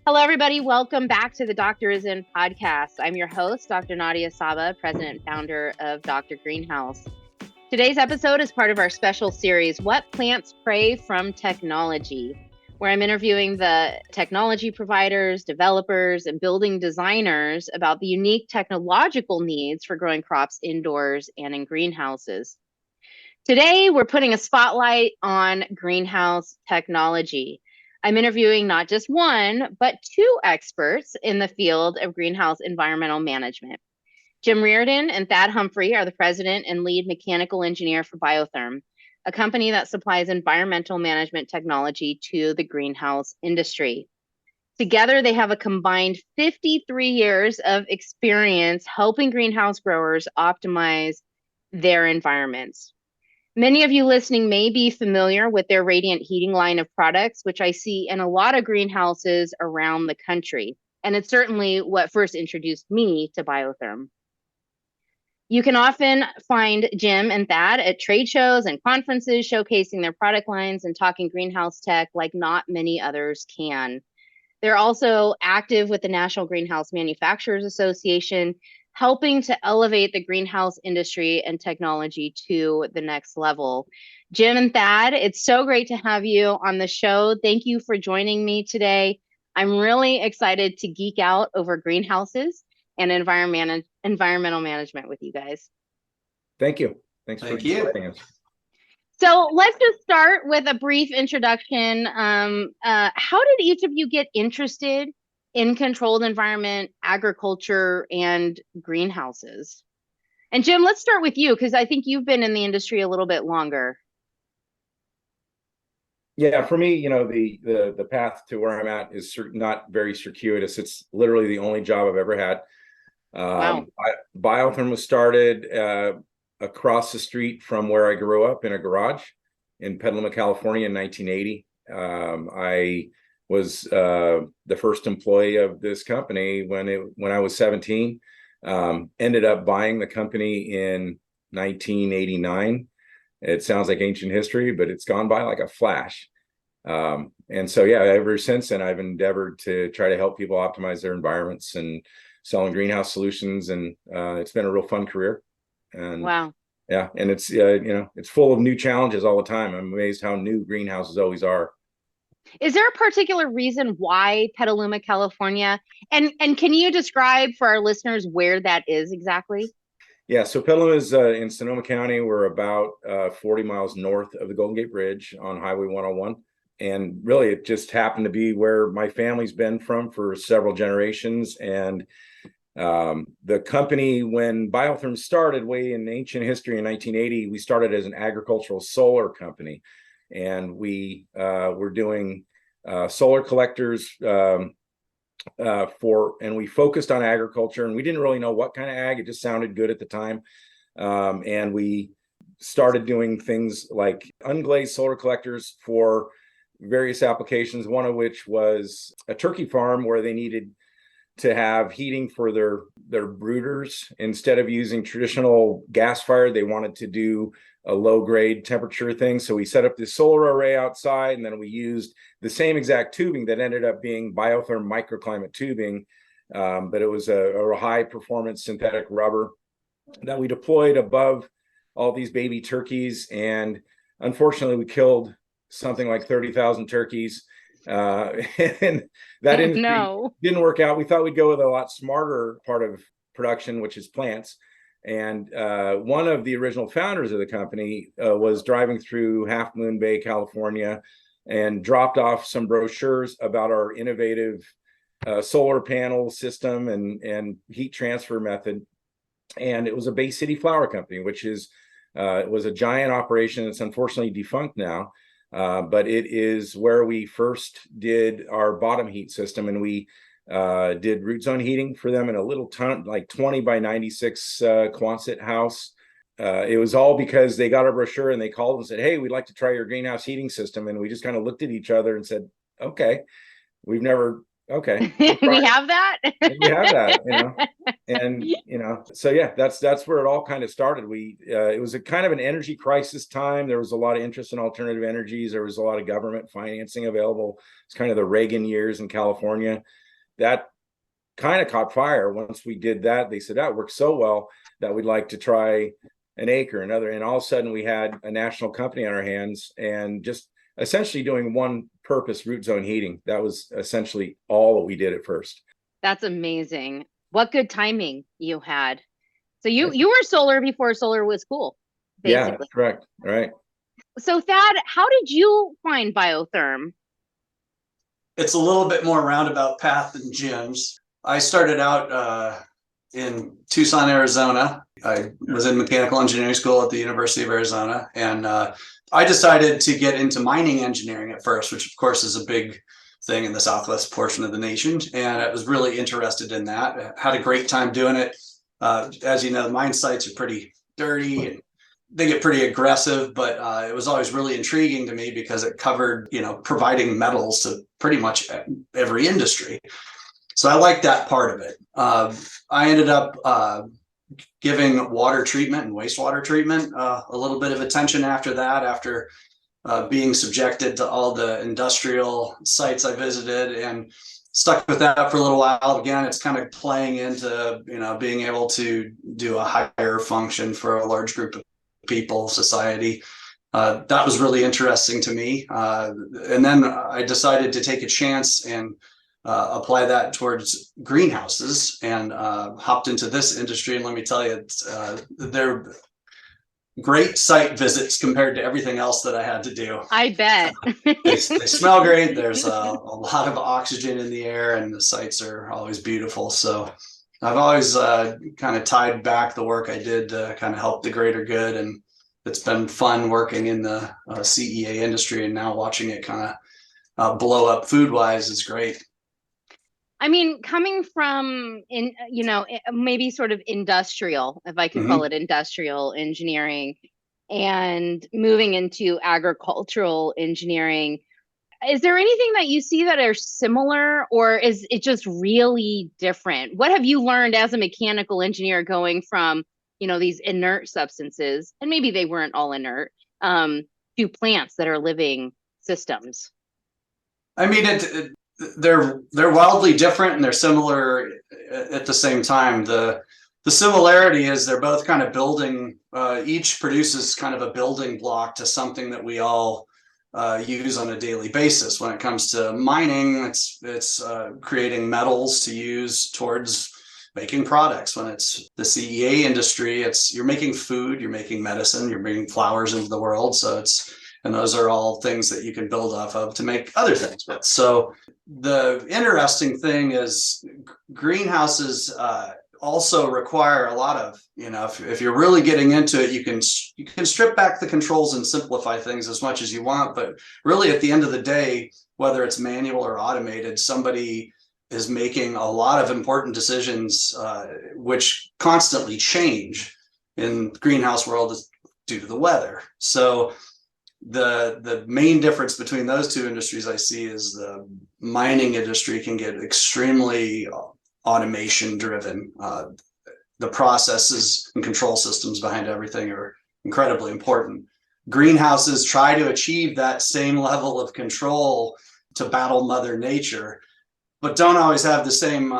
Hello, everybody. Welcome back to the Doctor Is In podcast. I'm your host, Dr. Nadia Saba, president and founder of Dr. Greenhouse. Today's episode is part of our special series, What Plants Crave from Technology, where I'm interviewing the technology providers, developers, and building designers about the unique technological needs for growing crops indoors and in greenhouses. Today, we're putting a spotlight on greenhouse technology. I'm interviewing not just one, but two experts in the field of greenhouse environmental management. Jim Rearden and Thad Humphrey are the president and lead mechanical engineer for BioTherm, a company that supplies environmental management technology to the greenhouse industry. Together, they have a combined 53 years of experience helping greenhouse growers optimize their environments. Many of you listening may be familiar with their radiant heating line of products, which I see in a lot of greenhouses around the country. And it's certainly what first introduced me to BioTherm. You can often find Jim and Thad at trade shows and conferences showcasing their product lines and talking greenhouse tech like not many others can. They're also active with the National Greenhouse Manufacturers Association, helping to elevate the greenhouse industry and technology to the next level. Jim and Thad, it's so great to have you on the show. Thank you for joining me today. I'm really excited to geek out over greenhouses and environmental management with you guys. Thank you. Thanks for inviting us. So let's just start with a brief introduction. How did each of you get interested in controlled environment, agriculture, and greenhouses? And Jim, let's start with you because I think you've been in the industry a little bit longer. Yeah, for me, the path to where I'm at is not very circuitous. It's literally the only job I've ever had. Wow. BioTherm was started across the street from where I grew up in a garage in Petaluma, California in 1980. I was the first employee of this company when I was 17. Ended up buying the company in 1989. It sounds like ancient history, but it's gone by like a flash. And so, yeah, ever since then, I've endeavored to try to help people optimize their environments and selling greenhouse solutions. And it's been a real fun career. And wow. Yeah, and it's it's full of new challenges all the time. I'm amazed how new greenhouses always are. Is there a particular reason why Petaluma, California? And can you describe for our listeners where that is exactly? Yeah, so Petaluma is in Sonoma County. We're about 40 miles north of the Golden Gate Bridge on Highway 101. And really, it just happened to be where my family's been from for several generations. And the company, when BioTherm started way in ancient history in 1980, we started as an agricultural solar company. And we were doing solar collectors and we focused on agriculture, and we didn't really know what kind of ag. It just sounded good at the time. And we started doing things like unglazed solar collectors for various applications, one of which was a turkey farm where they needed to have heating for their brooders. Instead of using traditional gas fire, they wanted to do a low grade temperature thing. So we set up this solar array outside, and then we used the same exact tubing that ended up being BioTherm microclimate tubing, but it was a high performance synthetic rubber that we deployed above all these baby turkeys. And unfortunately, we killed something like 30,000 turkeys. And that industry didn't work out. We thought we'd go with a lot smarter part of production, which is plants. And one of the original founders of the company was driving through Half Moon Bay, California, and dropped off some brochures about our innovative solar panel system and heat transfer method. And it was a Bay City flower company, which is it was a giant operation. It's unfortunately defunct now. But it is where we first did our bottom heat system, and we did root zone heating for them in a little ton, like 20 by 96 Quonset house. It was all because they got our brochure and they called and said, "Hey, we'd like to try your greenhouse heating system." And we just kind of looked at each other and said, "Okay, we've never Okay. We have that. We have that, and so yeah, that's where it all kind of started. It was a kind of an energy crisis time. There was a lot of interest in alternative energies. There was a lot of government financing available. It's kind of the Reagan years in California. That kind of caught fire. Once we did that, they said that worked so well that we'd like to try an acre, another, and all of a sudden we had a national company on our hands and just essentially doing one purpose root zone heating. That was essentially all that we did at first. That's amazing. What good timing you had. So you were solar before solar was cool, Yeah, basically. that's correct. Right. So Thad, how did you find BioTherm? It's a little bit more roundabout path than Jim's. I started out in Tucson, Arizona. I was in mechanical engineering school at the University of Arizona, and I decided to get into mining engineering at first, which of course is a big thing in the southwest portion of the nation. And I was really interested in that. I had a great time doing it. As you know, mine sites are pretty dirty and they get pretty aggressive, but it was always really intriguing to me because it covered, providing metals to pretty much every industry. So I liked that part of it. I ended up giving water treatment and wastewater treatment a little bit of attention after that, after being subjected to all the industrial sites I visited, and stuck with that for a little while. Again, it's kind of playing into, being able to do a higher function for a large group of people, society. That was really interesting to me. And then I decided to take a chance and apply that towards greenhouses, and hopped into this industry. And let me tell you, they're great site visits compared to everything else that I had to do. I bet. They smell great. There's a lot of oxygen in the air, and the sites are always beautiful. So I've always kind of tied back the work I did to kind of help the greater good. And it's been fun working in the CEA industry, and now watching it kind of blow up food wise is great. I mean, coming from maybe sort of industrial, if I could call it industrial engineering, and moving into agricultural engineering, is there anything that you see that are similar, or is it just really different? What have you learned as a mechanical engineer going from, these inert substances, and maybe they weren't all inert, to plants that are living systems? I mean, they're wildly different, and they're similar at the same time. The similarity is they're both kind of building, each produces kind of a building block to something that we all use on a daily basis. When it comes to mining, it's creating metals to use towards making products. When it's the CEA industry, you're making food, you're making medicine, you're bringing flowers into the world. And those are all things that you can build off of to make other things with. So the interesting thing is greenhouses also require a lot of, if you're really getting into it, you can strip back the controls and simplify things as much as you want. But really, at the end of the day, whether it's manual or automated, somebody is making a lot of important decisions, which constantly change in the greenhouse world due to the weather. So the main difference between those two industries I see is the mining industry can get extremely automation driven. The processes and control systems behind everything are incredibly important. Greenhouses try to achieve that same level of control to battle Mother Nature, but don't always have the same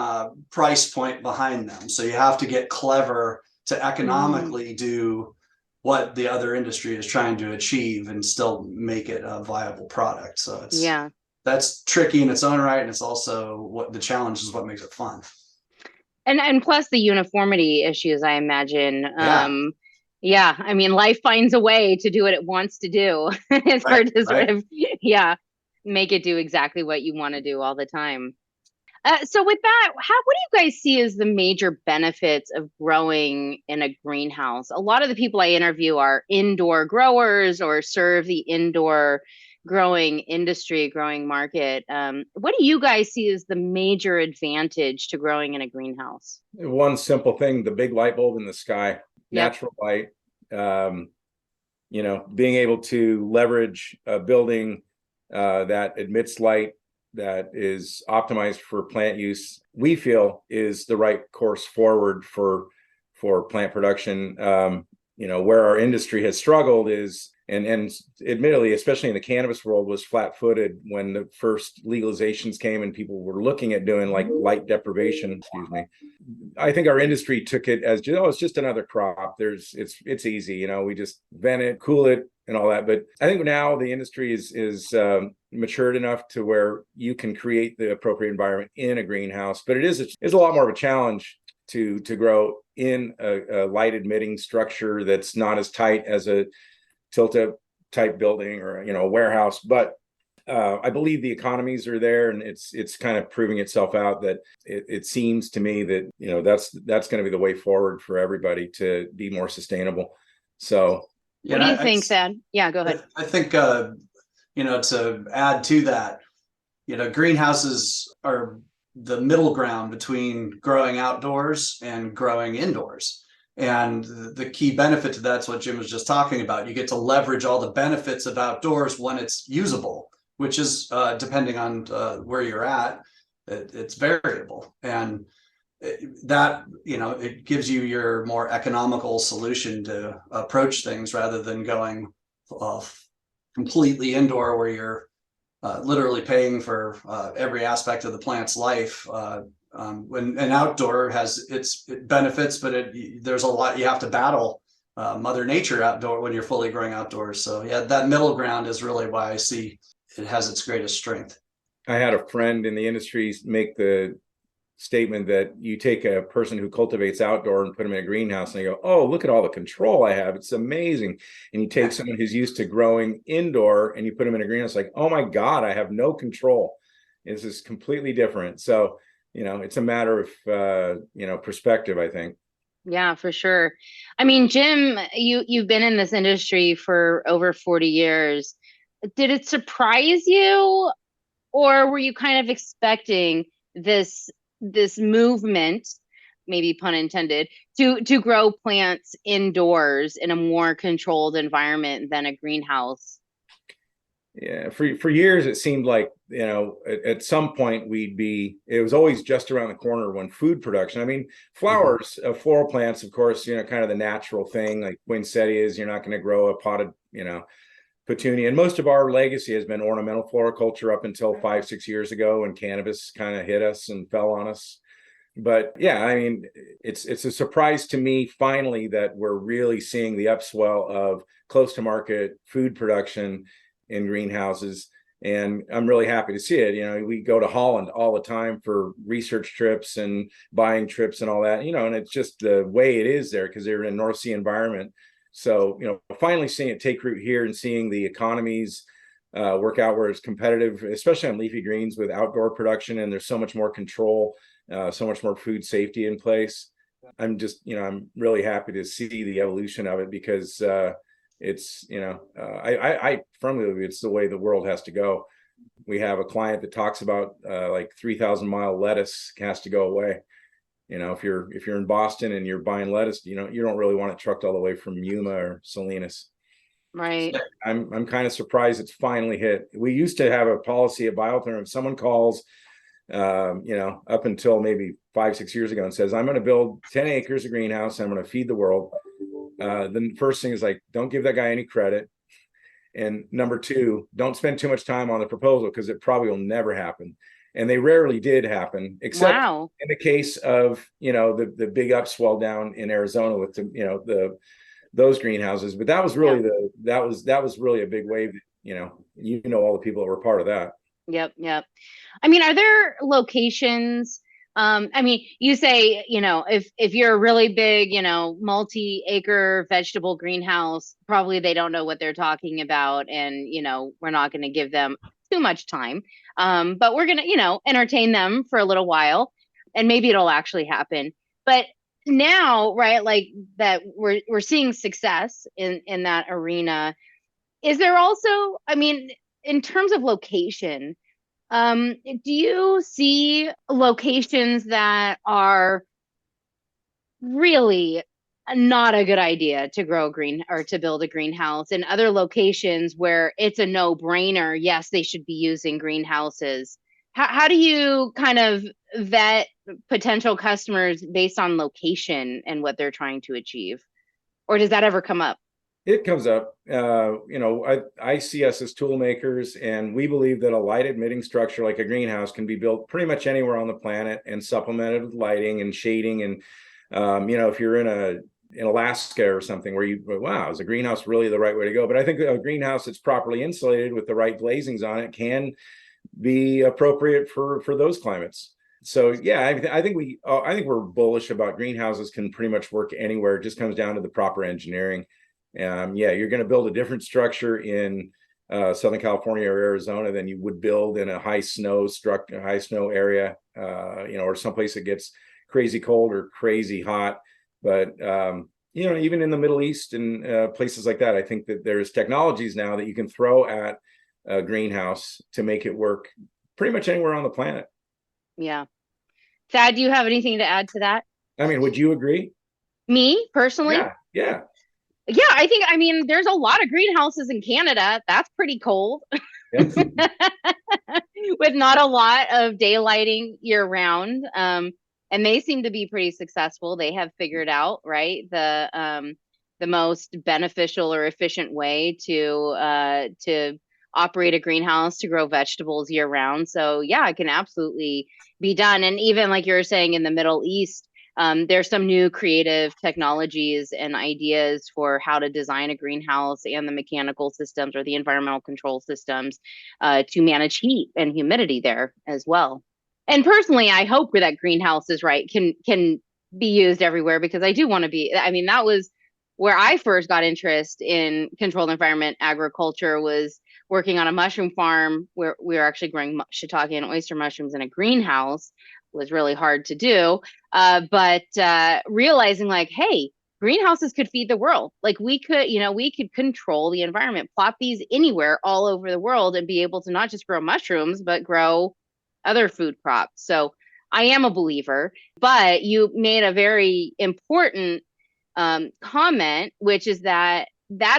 price point behind them. So you have to get clever to economically do what the other industry is trying to achieve and still make it a viable product. So that's tricky in its own right, and it's also what the challenge is, what makes it fun. And plus the uniformity issues, I imagine. I mean, life finds a way to do what it wants to do. It's hard to sort of make it do exactly what you want to do all the time. So with that, what do you guys see as the major benefits of growing in a greenhouse? A lot of the people I interview are indoor growers or serve the indoor growing industry, growing market. What do you guys see as the major advantage to growing in a greenhouse? One simple thing, the big light bulb in the sky, natural light, being able to leverage a building that emits light that is optimized for plant use, we feel is the right course forward for plant production. Where our industry has struggled is, and admittedly, especially in the cannabis world, was flat-footed when the first legalizations came and people were looking at doing like light deprivation. Excuse me. I think our industry took it as, it's just another crop. It's easy, we just vent it, cool it, and all that. But I think now the industry is matured enough to where you can create the appropriate environment in a greenhouse. But it is a lot more of a challenge to grow in a light emitting structure that's not as tight as a tilt-up type building or a warehouse. But I believe the economies are there, and it's kind of proving itself out that it seems to me that that's going to be the way forward for everybody to be more sustainable. So what do you think, then? Yeah, go ahead. I think to add to that, greenhouses are the middle ground between growing outdoors and growing indoors. And the key benefit to that's what Jim was just talking about. You get to leverage all the benefits of outdoors when it's usable, which is depending on where you're at, it's variable. And that, it gives you your more economical solution to approach things rather than going completely indoor where you're literally paying for every aspect of the plant's life. When an outdoor has its benefits, but there's a lot you have to battle Mother Nature outdoor when you're fully growing outdoors. So yeah, that middle ground is really why I see it has its greatest strength. I had a friend in the industry make the statement that you take a person who cultivates outdoor and put them in a greenhouse and they go, oh, look at all the control I have. It's amazing. And you take someone who's used to growing indoor and you put them in a greenhouse, like, oh my God, I have no control. This is completely different. So, it's a matter of, perspective, I think. Yeah, for sure. I mean, Jim, you've been in this industry for over 40 years. Did it surprise you, or were you kind of expecting this movement, maybe pun intended, to grow plants indoors in a more controlled environment than a greenhouse? Yeah, for years it seemed like, at some point it was always just around the corner when food production. I mean, flowers, floral plants, of course, kind of the natural thing, like poinsettias, you're not going to grow a potted, petunia. And most of our legacy has been ornamental floriculture up until 5-6 years ago when cannabis kind of hit us and fell on us. But yeah, I mean, it's a surprise to me finally that we're really seeing the upswell of close to market food production in greenhouses. And I'm really happy to see it. We go to Holland all the time for research trips and buying trips and all that, and it's just the way it is there because they're in a North Sea environment. So, finally seeing it take root here and seeing the economies work out where it's competitive, especially on leafy greens with outdoor production. And there's so much more control, so much more food safety in place. I'm just, I'm really happy to see the evolution of it because it's, I firmly believe it's the way the world has to go. We have a client that talks about like 3,000-mile lettuce has to go away. If you're in Boston and you're buying lettuce, you don't really want it trucked all the way from Yuma or Salinas. Right. So I'm kind of surprised it's finally hit. We used to have a policy at BioTherm. If someone calls, up until maybe 5-6 years ago and says, I'm going to build 10 acres of greenhouse, I'm going to feed the world. The first thing is like, don't give that guy any credit. And number two, don't spend too much time on the proposal because it probably will never happen. And they rarely did happen, except in the case of, the big upswell down in Arizona with those greenhouses. But that was really that was really a big wave. All the people that were part of that. Yep. I mean, are there locations? I mean, you say, if you're a really big, multi-acre vegetable greenhouse, probably they don't know what they're talking about. And, we're not going to give them too much time. But we're going to, entertain them for a little while and maybe it'll actually happen. But now, right, like that we're seeing success in that arena. Is there also, I mean, in terms of location, do you see locations that are really not a good idea to grow green or to build a greenhouse, and other locations where it's a no-brainer? Yes, they should be using greenhouses. How do you kind of vet potential customers based on location and what they're trying to achieve? Or does that ever come up? It comes up. I see us as tool makers, and we believe that a light emitting structure like a greenhouse can be built pretty much anywhere on the planet and supplemented with lighting and shading. And if you're in Alaska or something where wow, is a greenhouse really the right way to go? But I think a greenhouse that's properly insulated with the right glazings on it can be appropriate for those climates. So yeah, I think we're bullish about greenhouses can pretty much work anywhere. It just comes down to the proper engineering. Yeah, you're going to build a different structure in Southern California or Arizona than you would build in a high snow area, or someplace that gets crazy cold or crazy hot. But even in the Middle East and places like that, I think that there's technologies now that you can throw at a greenhouse to make it work pretty much anywhere on the planet. Yeah. Thad, do you have anything to add to that? I mean, would you agree? Me personally? Yeah. Yeah, I mean, there's a lot of greenhouses in Canada. That's pretty cold. Yep. With not a lot of daylighting year round. And they seem to be pretty successful. They have figured out, right, the most beneficial or efficient way to operate a greenhouse to grow vegetables year round. So yeah, it can absolutely be done. And even like you were saying in the Middle East, there's some new creative technologies and ideas for how to design a greenhouse and the mechanical systems or the environmental control systems to manage heat and humidity there as well. And personally, I hope that greenhouse is right, can be used everywhere, because I do want to be. I mean, that was where I first got interest in controlled environment agriculture, was working on a mushroom farm where we were actually growing shiitake and oyster mushrooms in a greenhouse. Was really hard to do. But realizing like, hey, greenhouses could feed the world. Like we could control the environment, plot these anywhere all over the world and be able to not just grow mushrooms, but grow other food crops. So I am a believer, but you made a very important comment, which is that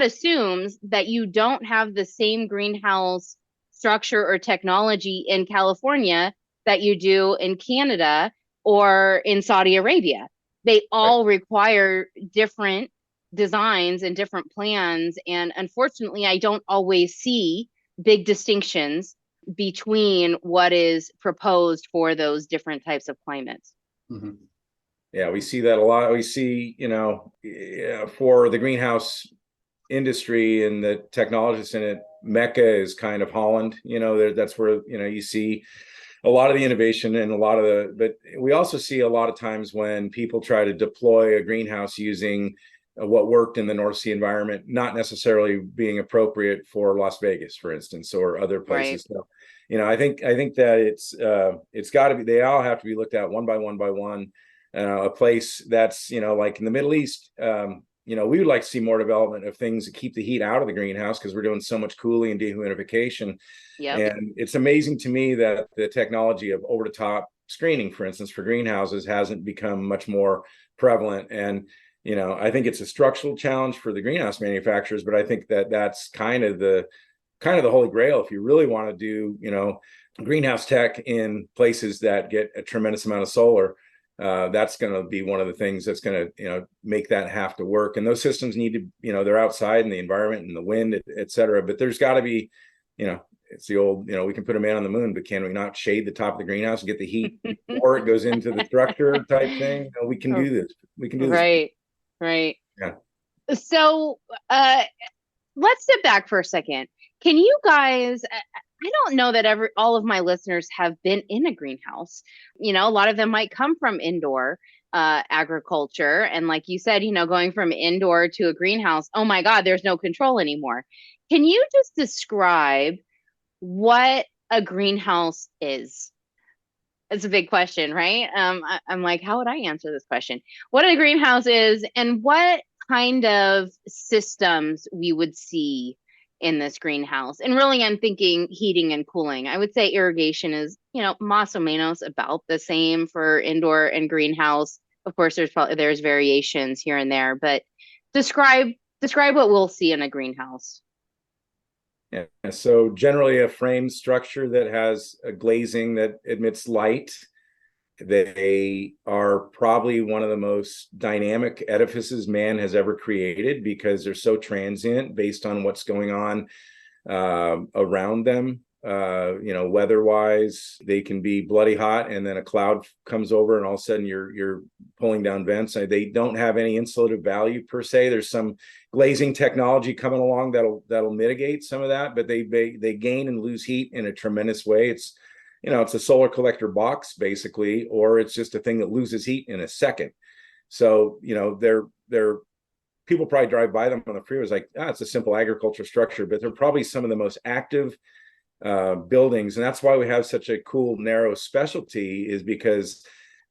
assumes that you don't have the same greenhouse structure or technology in California that you do in Canada or in Saudi Arabia. They all require different designs and different plans. And unfortunately, I don't always see big distinctions between what is proposed for those different types of climates. Mm-hmm. Yeah, we see that a lot. We see, for the greenhouse industry and the technologists in it, Mecca is kind of Holland. That's where, you see a lot of the innovation and but we also see a lot of times when people try to deploy a greenhouse using what worked in the North Sea environment, not necessarily being appropriate for Las Vegas, for instance, or other places. Right. So, I think that it's got to be, they all have to be looked at one by one. A place that's, like in the Middle East, we would like to see more development of things that keep the heat out of the greenhouse, because we're doing so much cooling and dehumidification. Yep. And it's amazing to me that the technology of over-the-top screening, for instance, for greenhouses hasn't become much more prevalent. And, I think it's a structural challenge for the greenhouse manufacturers, but I think that that's kind of the holy grail if you really want to do, greenhouse tech in places that get a tremendous amount of solar. That's going to be one of the things that's going to, make that have to work. And those systems need to, they're outside in the environment and the wind, et cetera. But there's got to be, it's the old, we can put a man on the moon, but can we not shade the top of the greenhouse and get the heat before it goes into the structure type thing? We can do this. We can do this. Right. Yeah. So let's step back for a second. Can you guys, I don't know that all of my listeners have been in a greenhouse. A lot of them might come from indoor agriculture. And like you said, going from indoor to a greenhouse, oh my God, there's no control anymore. Can you just describe what a greenhouse is? It's a big question, right? I'm like, how would I answer this question? What a greenhouse is and what kind of systems we would see in this greenhouse. And really, I'm thinking heating and cooling. I would say irrigation is, más o menos about the same for indoor and greenhouse. Of course, there's variations here and there, but describe what we'll see in a greenhouse. And so generally a frame structure that has a glazing that emits light. They are probably one of the most dynamic edifices man has ever created because they're so transient based on what's going on around them. Weather-wise, they can be bloody hot, and then a cloud comes over, and all of a sudden you're pulling down vents. They don't have any insulative value per se. There's some glazing technology coming along that'll mitigate some of that, but they gain and lose heat in a tremendous way. It's a solar collector box basically, or it's just a thing that loses heat in a second. So they're people probably drive by them on the freeways like, it's a simple agriculture structure, but they're probably some of the most active buildings. And that's why we have such a cool, narrow specialty, is because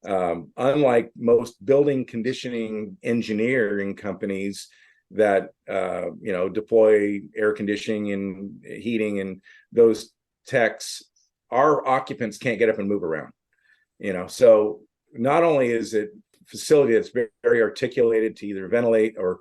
unlike most building conditioning engineering companies that, deploy air conditioning and heating and those techs, our occupants can't get up and move around, so not only is it a facility that's very articulated to either ventilate or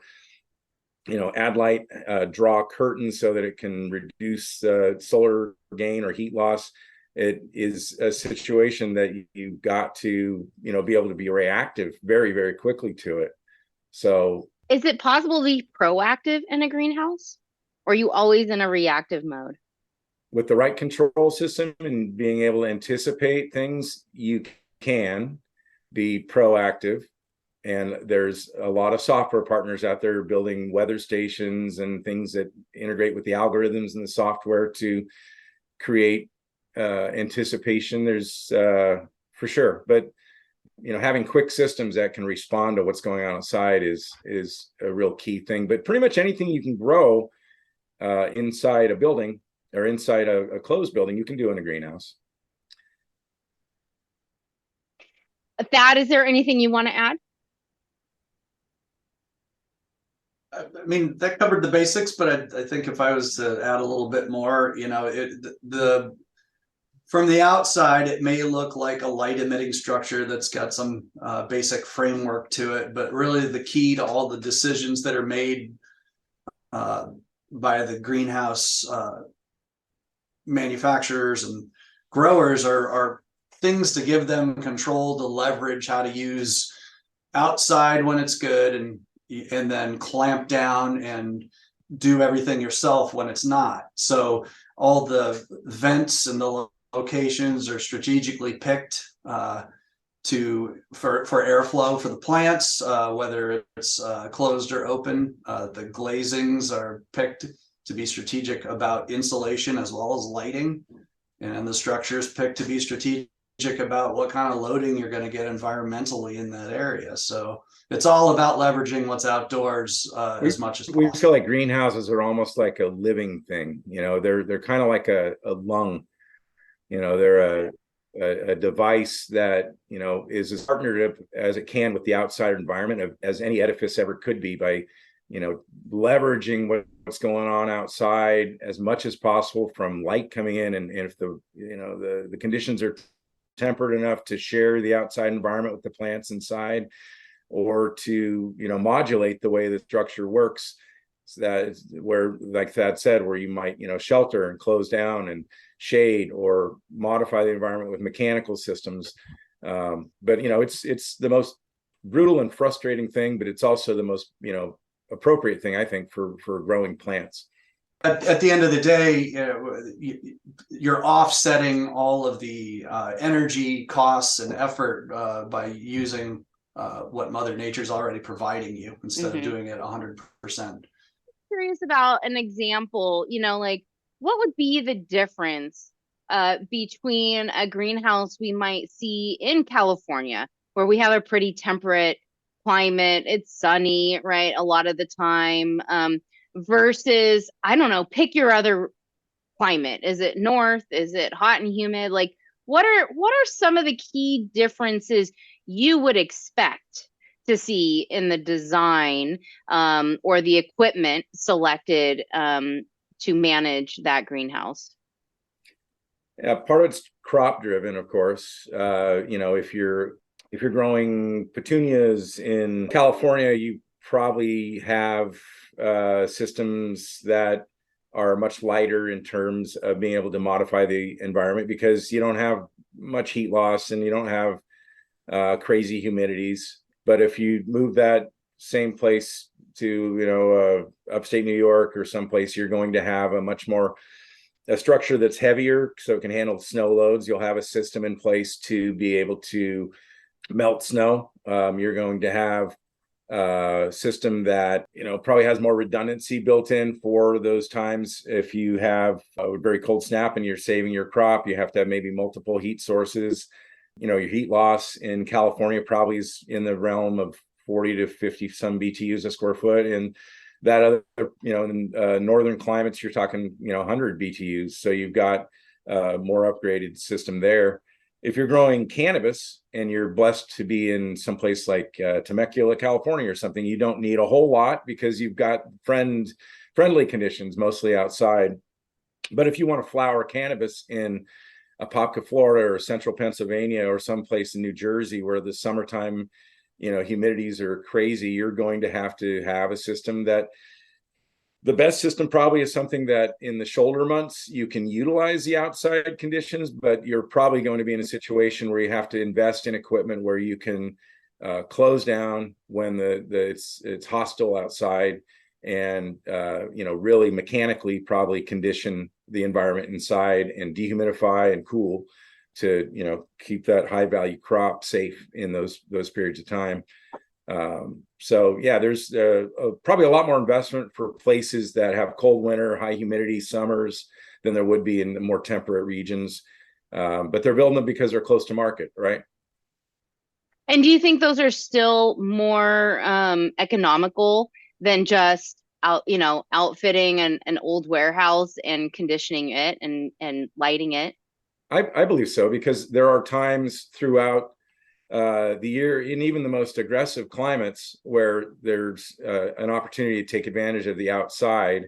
add light, draw curtains so that it can reduce solar gain or heat loss. It is a situation that you've got to, be able to be reactive very, very quickly to it. So is it possible to be proactive in a greenhouse, or are you always in a reactive mode? With the right control system and being able to anticipate things, you can be proactive. And there's a lot of software partners out there building weather stations and things that integrate with the algorithms and the software to create anticipation. There's for sure, but having quick systems that can respond to what's going on outside is a real key thing. But pretty much anything you can grow inside a building or inside a closed building, you can do in a greenhouse. Thad, is there anything you want to add? I mean, that covered the basics, but I think if I was to add a little bit more, from the outside, it may look like a light emitting structure that's got some basic framework to it, but really the key to all the decisions that are made by the greenhouse manufacturers and growers are things to give them control to leverage how to use outside when it's good, and then clamp down and do everything yourself when it's not. So all the vents and the locations are strategically picked for airflow for the plants, whether it's closed or open. The glazings are picked to be strategic about insulation as well as lighting, and the structure is picked to be strategic about what kind of loading you're going to get environmentally in that area. So it's all about leveraging what's outdoors as much as possible. We feel like greenhouses are almost like a living thing. They're kind of like a lung. They're a device that is as partnered as it can with the outside environment as any edifice ever could be, by leveraging what's going on outside as much as possible, from light coming in, and if the conditions are tempered enough to share the outside environment with the plants inside, or to modulate the way the structure works, so that where, like Thad said, where you might shelter and close down and shade, or modify the environment with mechanical systems. But it's the most brutal and frustrating thing, but it's also the most appropriate thing, I think, for growing plants. At the end of the day, you're offsetting all of the energy costs and effort by using what Mother Nature's already providing you, instead of doing it 100%. Curious about an example, like what would be the difference between a greenhouse we might see in California, where we have a pretty temperate climate, it's sunny, right, a lot of the time, versus, I don't know, pick your other climate. Is it north? Is it hot and humid? Like, what are some of the key differences you would expect to see in the design or the equipment selected to manage that greenhouse? Yeah, part of it's crop driven, of course. If you're growing petunias in California, you probably have systems that are much lighter in terms of being able to modify the environment, because you don't have much heat loss and you don't have crazy humidities. But if you move that same place to upstate New York or someplace, you're going to have a structure that's heavier, so it can handle snow loads. You'll have a system in place to be able to melt snow. You're going to have a system that probably has more redundancy built in for those times. If you have a very cold snap and you're saving your crop, you have to have maybe multiple heat sources. Your heat loss in California probably is in the realm of 40 to 50 some BTUs a square foot, and that other in northern climates you're talking 100 BTUs. So you've got a more upgraded system there. If you're growing cannabis and you're blessed to be in some place like Temecula, California or something, you don't need a whole lot because you've got friendly conditions, mostly outside. But if you want to flower cannabis in Apopka, Florida, or central Pennsylvania, or someplace in New Jersey where the summertime, humidities are crazy, you're going to have a system that the best system probably is something that in the shoulder months you can utilize the outside conditions, but you're probably going to be in a situation where you have to invest in equipment where you can close down when it's hostile outside, and really mechanically probably condition the environment inside and dehumidify and cool to keep that high value crop safe in those periods of time. So yeah, there's probably a lot more investment for places that have cold winter, high humidity summers than there would be in the more temperate regions. But they're building them because they're close to market, right? And do you think those are still more economical than just outfitting an old warehouse and conditioning it and lighting it? I believe so, because there are times throughout the year, in even the most aggressive climates, where there's an opportunity to take advantage of the outside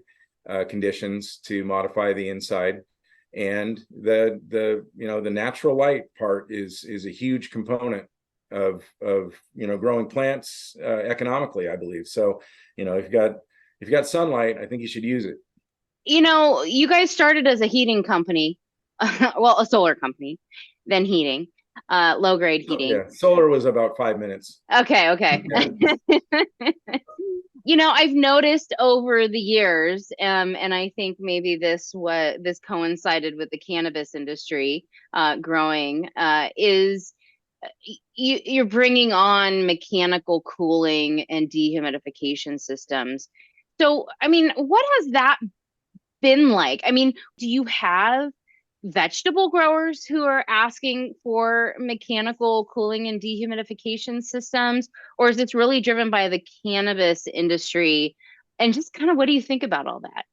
conditions to modify the inside, and the natural light part is a huge component of growing plants economically, I believe. So if you've got sunlight, I think you should use it. You guys started as a heating company, well, a solar company, then heating. Low grade heating. Yeah, solar was about 5 minutes. Okay. I've noticed over the years, and I think maybe this coincided with the cannabis industry growing, is you're bringing on mechanical cooling and dehumidification systems. So, what has that been like? Do you have vegetable growers who are asking for mechanical cooling and dehumidification systems, or is this really driven by the cannabis industry? And just kind of, what do you think about all that?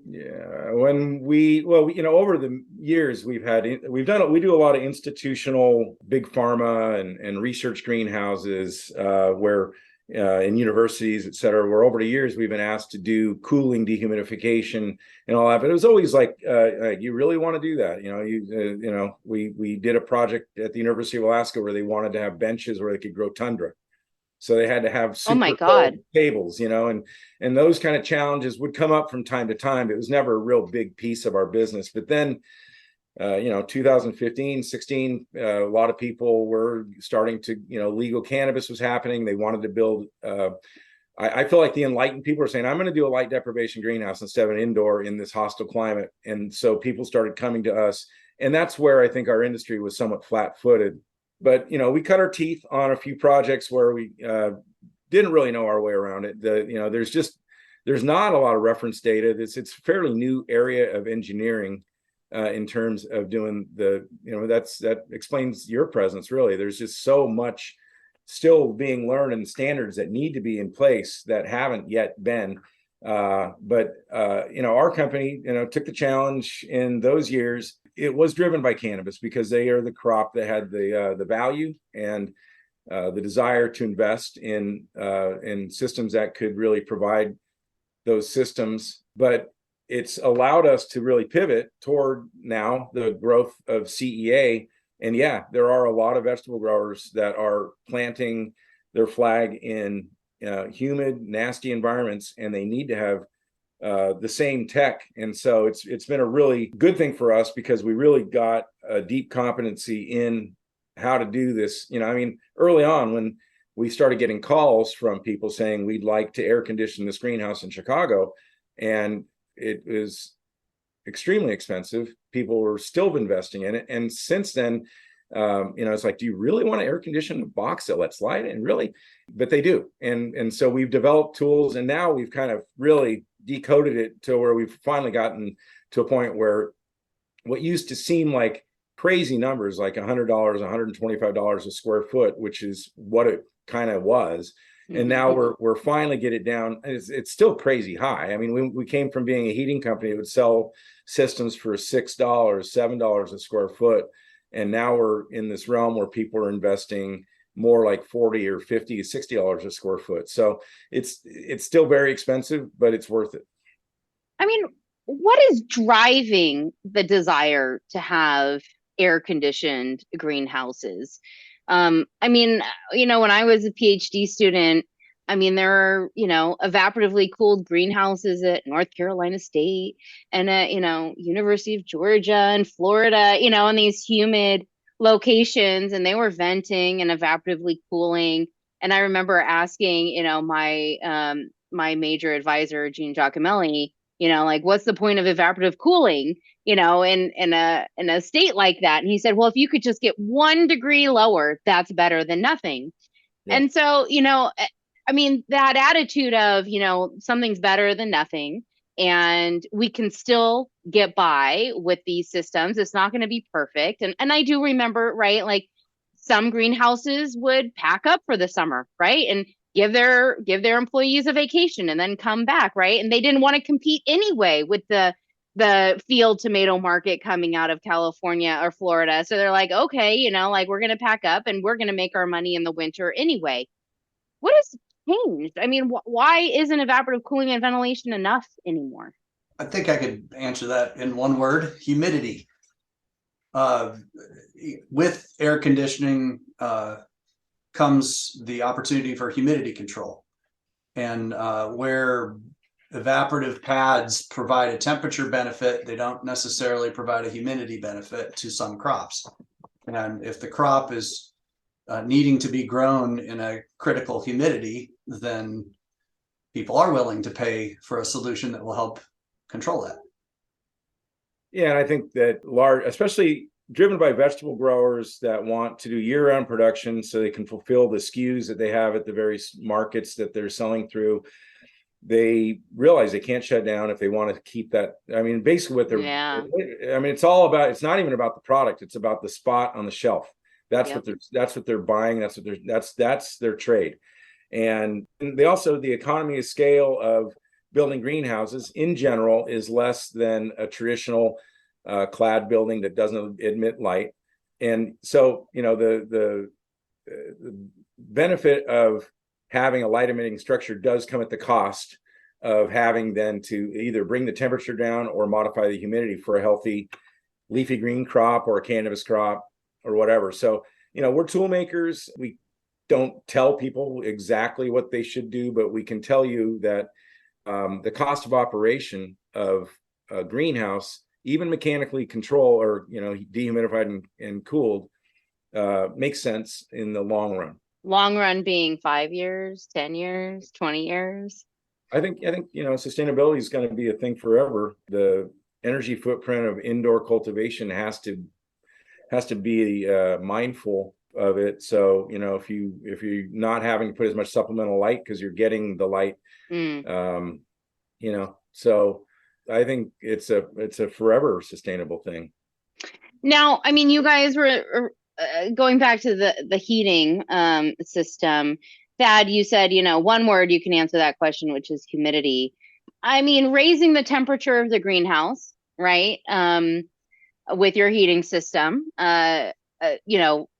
Yeah, over the years we do a lot of institutional big pharma and research greenhouses where in universities, et cetera, where over the years we've been asked to do cooling, dehumidification, and all that. But it was always like, you really want to do that? We did a project at the University of Alaska where they wanted to have benches where they could grow tundra. So they had to have super cold tables, and those kind of challenges would come up from time to time. It was never a real big piece of our business. But then 2015, 16, a lot of people were starting to, legal cannabis was happening. They wanted to build, I feel like the enlightened people are saying, I'm going to do a light deprivation greenhouse instead of an indoor in this hostile climate. And so people started coming to us. And that's where I think our industry was somewhat flat-footed. But, we cut our teeth on a few projects where we didn't really know our way around it. There's not a lot of reference data. It's a fairly new area of engineering. In terms of doing that explains your presence, really. There's just so much still being learned and standards that need to be in place that haven't yet been. But our company, took the challenge in those years. It was driven by cannabis because they are the crop that had the value and the desire to invest in systems that could really provide those systems. But it's allowed us to really pivot toward now the growth of CEA. And yeah, there are a lot of vegetable growers that are planting their flag in humid, nasty environments, and they need to have the same tech. And so it's been a really good thing for us because we really got a deep competency in how to do this. I mean, early on when we started getting calls from people saying we'd like to air condition this greenhouse in Chicago, and it was extremely expensive. People were still investing in it. And since then, it's like, do you really want to air condition a box that lets light in? Really? But they do. And so we've developed tools, and now we've kind of really decoded it to where we've finally gotten to a point where what used to seem like crazy numbers, like $100, $125 a square foot, which is what it kind of was. And now we're finally get it down. It's still crazy high. I mean, we came from being a heating company that would sell systems for $6, $7 a square foot. And now we're in this realm where people are investing more like $40 or $50, $60 a square foot. So it's still very expensive, but it's worth it. I mean, what is driving the desire to have air conditioned greenhouses? I mean, when I was a PhD student, I mean, there are, evaporatively cooled greenhouses at North Carolina State and at, University of Georgia and Florida, in these humid locations, and they were venting and evaporatively cooling. And I remember asking, my major advisor, Gene Giacomelli, like, what's the point of evaporative cooling, in a state like that? And he said, well, if you could just get 1 degree lower, that's better than nothing. Yeah. And so, I mean, that attitude of, something's better than nothing, and we can still get by with these systems. It's not going to be perfect. And I do remember, right, like some greenhouses would pack up for the summer, right? And give their employees a vacation and then come back, right? And they didn't want to compete anyway with the field tomato market coming out of California or Florida. So they're like, okay, like we're going to pack up and we're going to make our money in the winter anyway. What has changed? I mean, why isn't evaporative cooling and ventilation enough anymore? I think I could answer that in one word: humidity. With air conditioning comes the opportunity for humidity control. And where evaporative pads provide a temperature benefit, they don't necessarily provide a humidity benefit to some crops. And if the crop is needing to be grown in a critical humidity, then people are willing to pay for a solution that will help control that. Yeah, and I think that especially driven by vegetable growers that want to do year-round production so they can fulfill the SKUs that they have at the various markets that they're selling through, they realize they can't shut down if they want to keep that. I mean, basically what they're, I mean, it's not even about the product. It's about the spot on the shelf. That's what they're buying. That's their trade. And they also, the economy of scale of building greenhouses in general is less than a traditional clad building that doesn't emit light. And so, the benefit of having a light emitting structure does come at the cost of having then to either bring the temperature down or modify the humidity for a healthy leafy green crop or a cannabis crop or whatever. So, we're tool makers. We don't tell people exactly what they should do, but we can tell you that the cost of operation of a greenhouse, even mechanically controlled or dehumidified and cooled, makes sense in the long run. Long run being 5 years, 10 years, 20 years. I think sustainability is going to be a thing forever. The energy footprint of indoor cultivation has to be mindful of it. So if you're not having to put as much supplemental light because you're getting the light, so I think it's a forever sustainable thing. Now, I mean, you guys were going back to the heating system. Thad, you said, one word you can answer that question, which is humidity. I mean, raising the temperature of the greenhouse, right? With your heating system,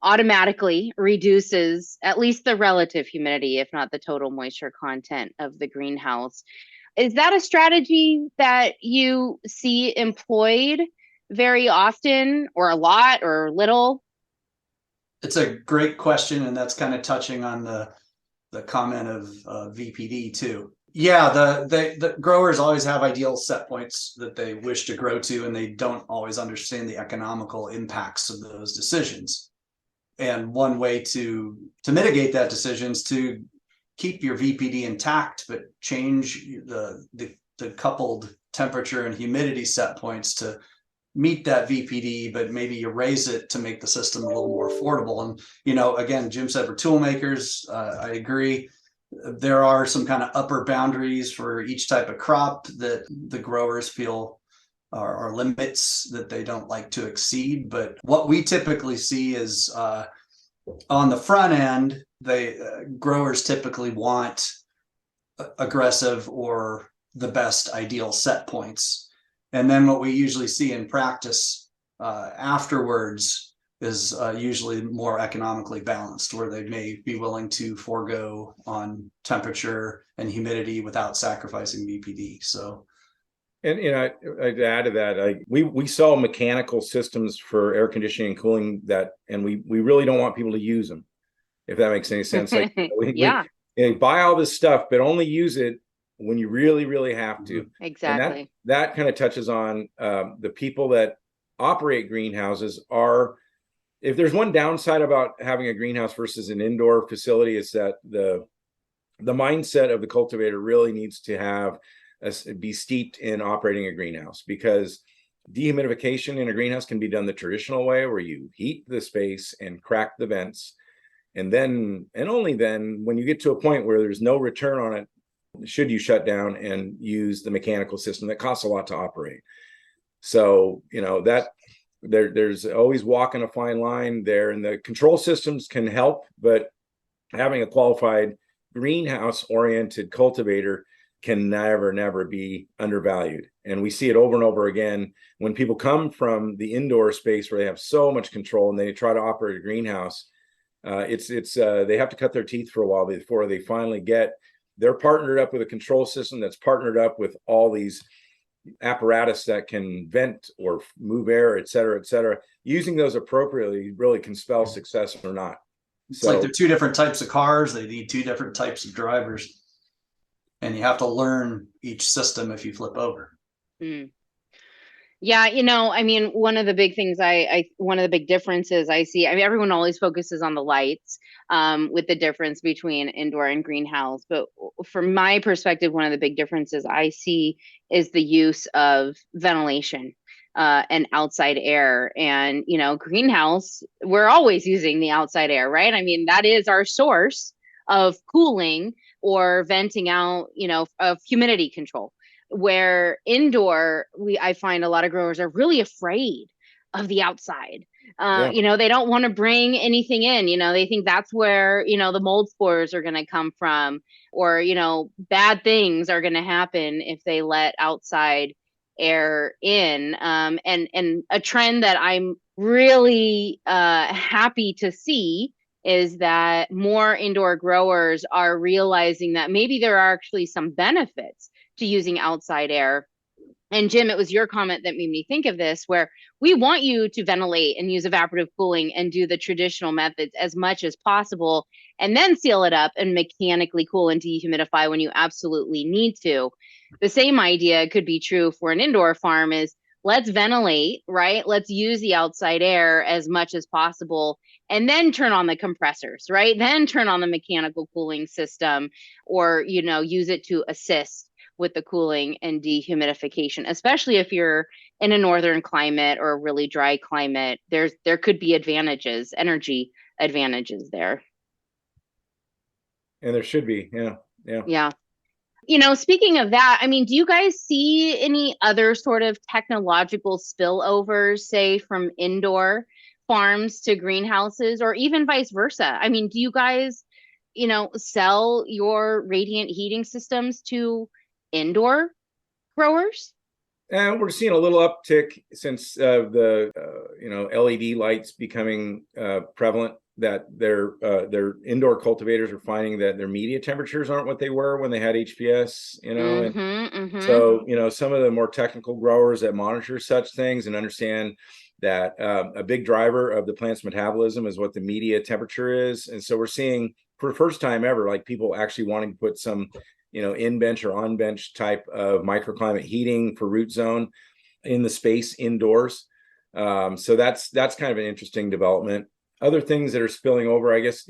automatically reduces at least the relative humidity, if not the total moisture content of the greenhouse. Is that a strategy that you see employed very often, or a lot, or little? It's a great question, and that's kind of touching on the comment of VPD too. Yeah, the growers always have ideal set points that they wish to grow to, and they don't always understand the economical impacts of those decisions. And one way to mitigate that decision is to keep your VPD intact, but change the coupled temperature and humidity set points to meet that VPD, but maybe you raise it to make the system a little more affordable. And, again, Jim said we're tool makers. I agree. There are some kind of upper boundaries for each type of crop that the growers feel are limits that they don't like to exceed. But what we typically see is on the front end, growers typically want aggressive or the best ideal set points. And then what we usually see in practice afterwards is usually more economically balanced, where they may be willing to forego on temperature and humidity without sacrificing VPD. So, and I'd add to that, we sell mechanical systems for air conditioning and cooling and we really don't want people to use them, if that makes any sense. Like we buy all this stuff, but only use it when you really, really have to. Exactly. And that kind of touches on the people that operate greenhouses if there's one downside about having a greenhouse versus an indoor facility, is that the mindset of the cultivator really needs to be steeped in operating a greenhouse, because dehumidification in a greenhouse can be done the traditional way, where you heat the space and crack the vents. And only then, when you get to a point where there's no return on it, should you shut down and use the mechanical system that costs a lot to operate. So, that there's always walking a fine line there, and the control systems can help, but having a qualified greenhouse oriented cultivator can never be undervalued. And we see it over and over again when people come from the indoor space where they have so much control and they try to operate a greenhouse. They have to cut their teeth for a while before they finally they're partnered up with a control system that's partnered up with all these apparatus that can vent or move air, et cetera, using those appropriately really can spell success or not. It's like they're two different types of cars. They need two different types of drivers, and you have to learn each system if you flip over. Yeah, one of the big things one of the big differences I see, everyone always focuses on the lights with the difference between indoor and greenhouse. But from my perspective, one of the big differences I see is the use of ventilation and outside air. And, greenhouse, we're always using the outside air, right? That is our source of cooling or venting out, of humidity control. Where indoor, I find a lot of growers are really afraid of the outside. They don't want to bring anything in. They think that's where, the mold spores are going to come from, or, bad things are going to happen if they let outside air in. And a trend that I'm really happy to see is that more indoor growers are realizing that maybe there are actually some benefits to using outside air. And Jim, it was your comment that made me think of this, where we want you to ventilate and use evaporative cooling and do the traditional methods as much as possible, and then seal it up and mechanically cool and dehumidify when you absolutely need to. The same idea could be true for an indoor farm, is let's ventilate, right? Let's use the outside air as much as possible, and then turn on the compressors, right? Then turn on the mechanical cooling system, or, use it to assist with the cooling and dehumidification, especially if you're in a northern climate or a really dry climate. There could be energy advantages there. And there should be, yeah. Speaking of that, do you guys see any other sort of technological spillovers, say from indoor farms to greenhouses, or even vice versa? Do you guys, sell your radiant heating systems to indoor growers? And we're seeing a little uptick since the LED lights becoming prevalent, that their indoor cultivators are finding that their media temperatures aren't what they were when they had HPS, So, some of the more technical growers that monitor such things and understand that a big driver of the plant's metabolism is what the media temperature is. And so we're seeing, for the first time ever, like people actually wanting to put some in bench or on bench type of microclimate heating for root zone in the space indoors. So that's kind of an interesting development. Other things that are spilling over, I guess,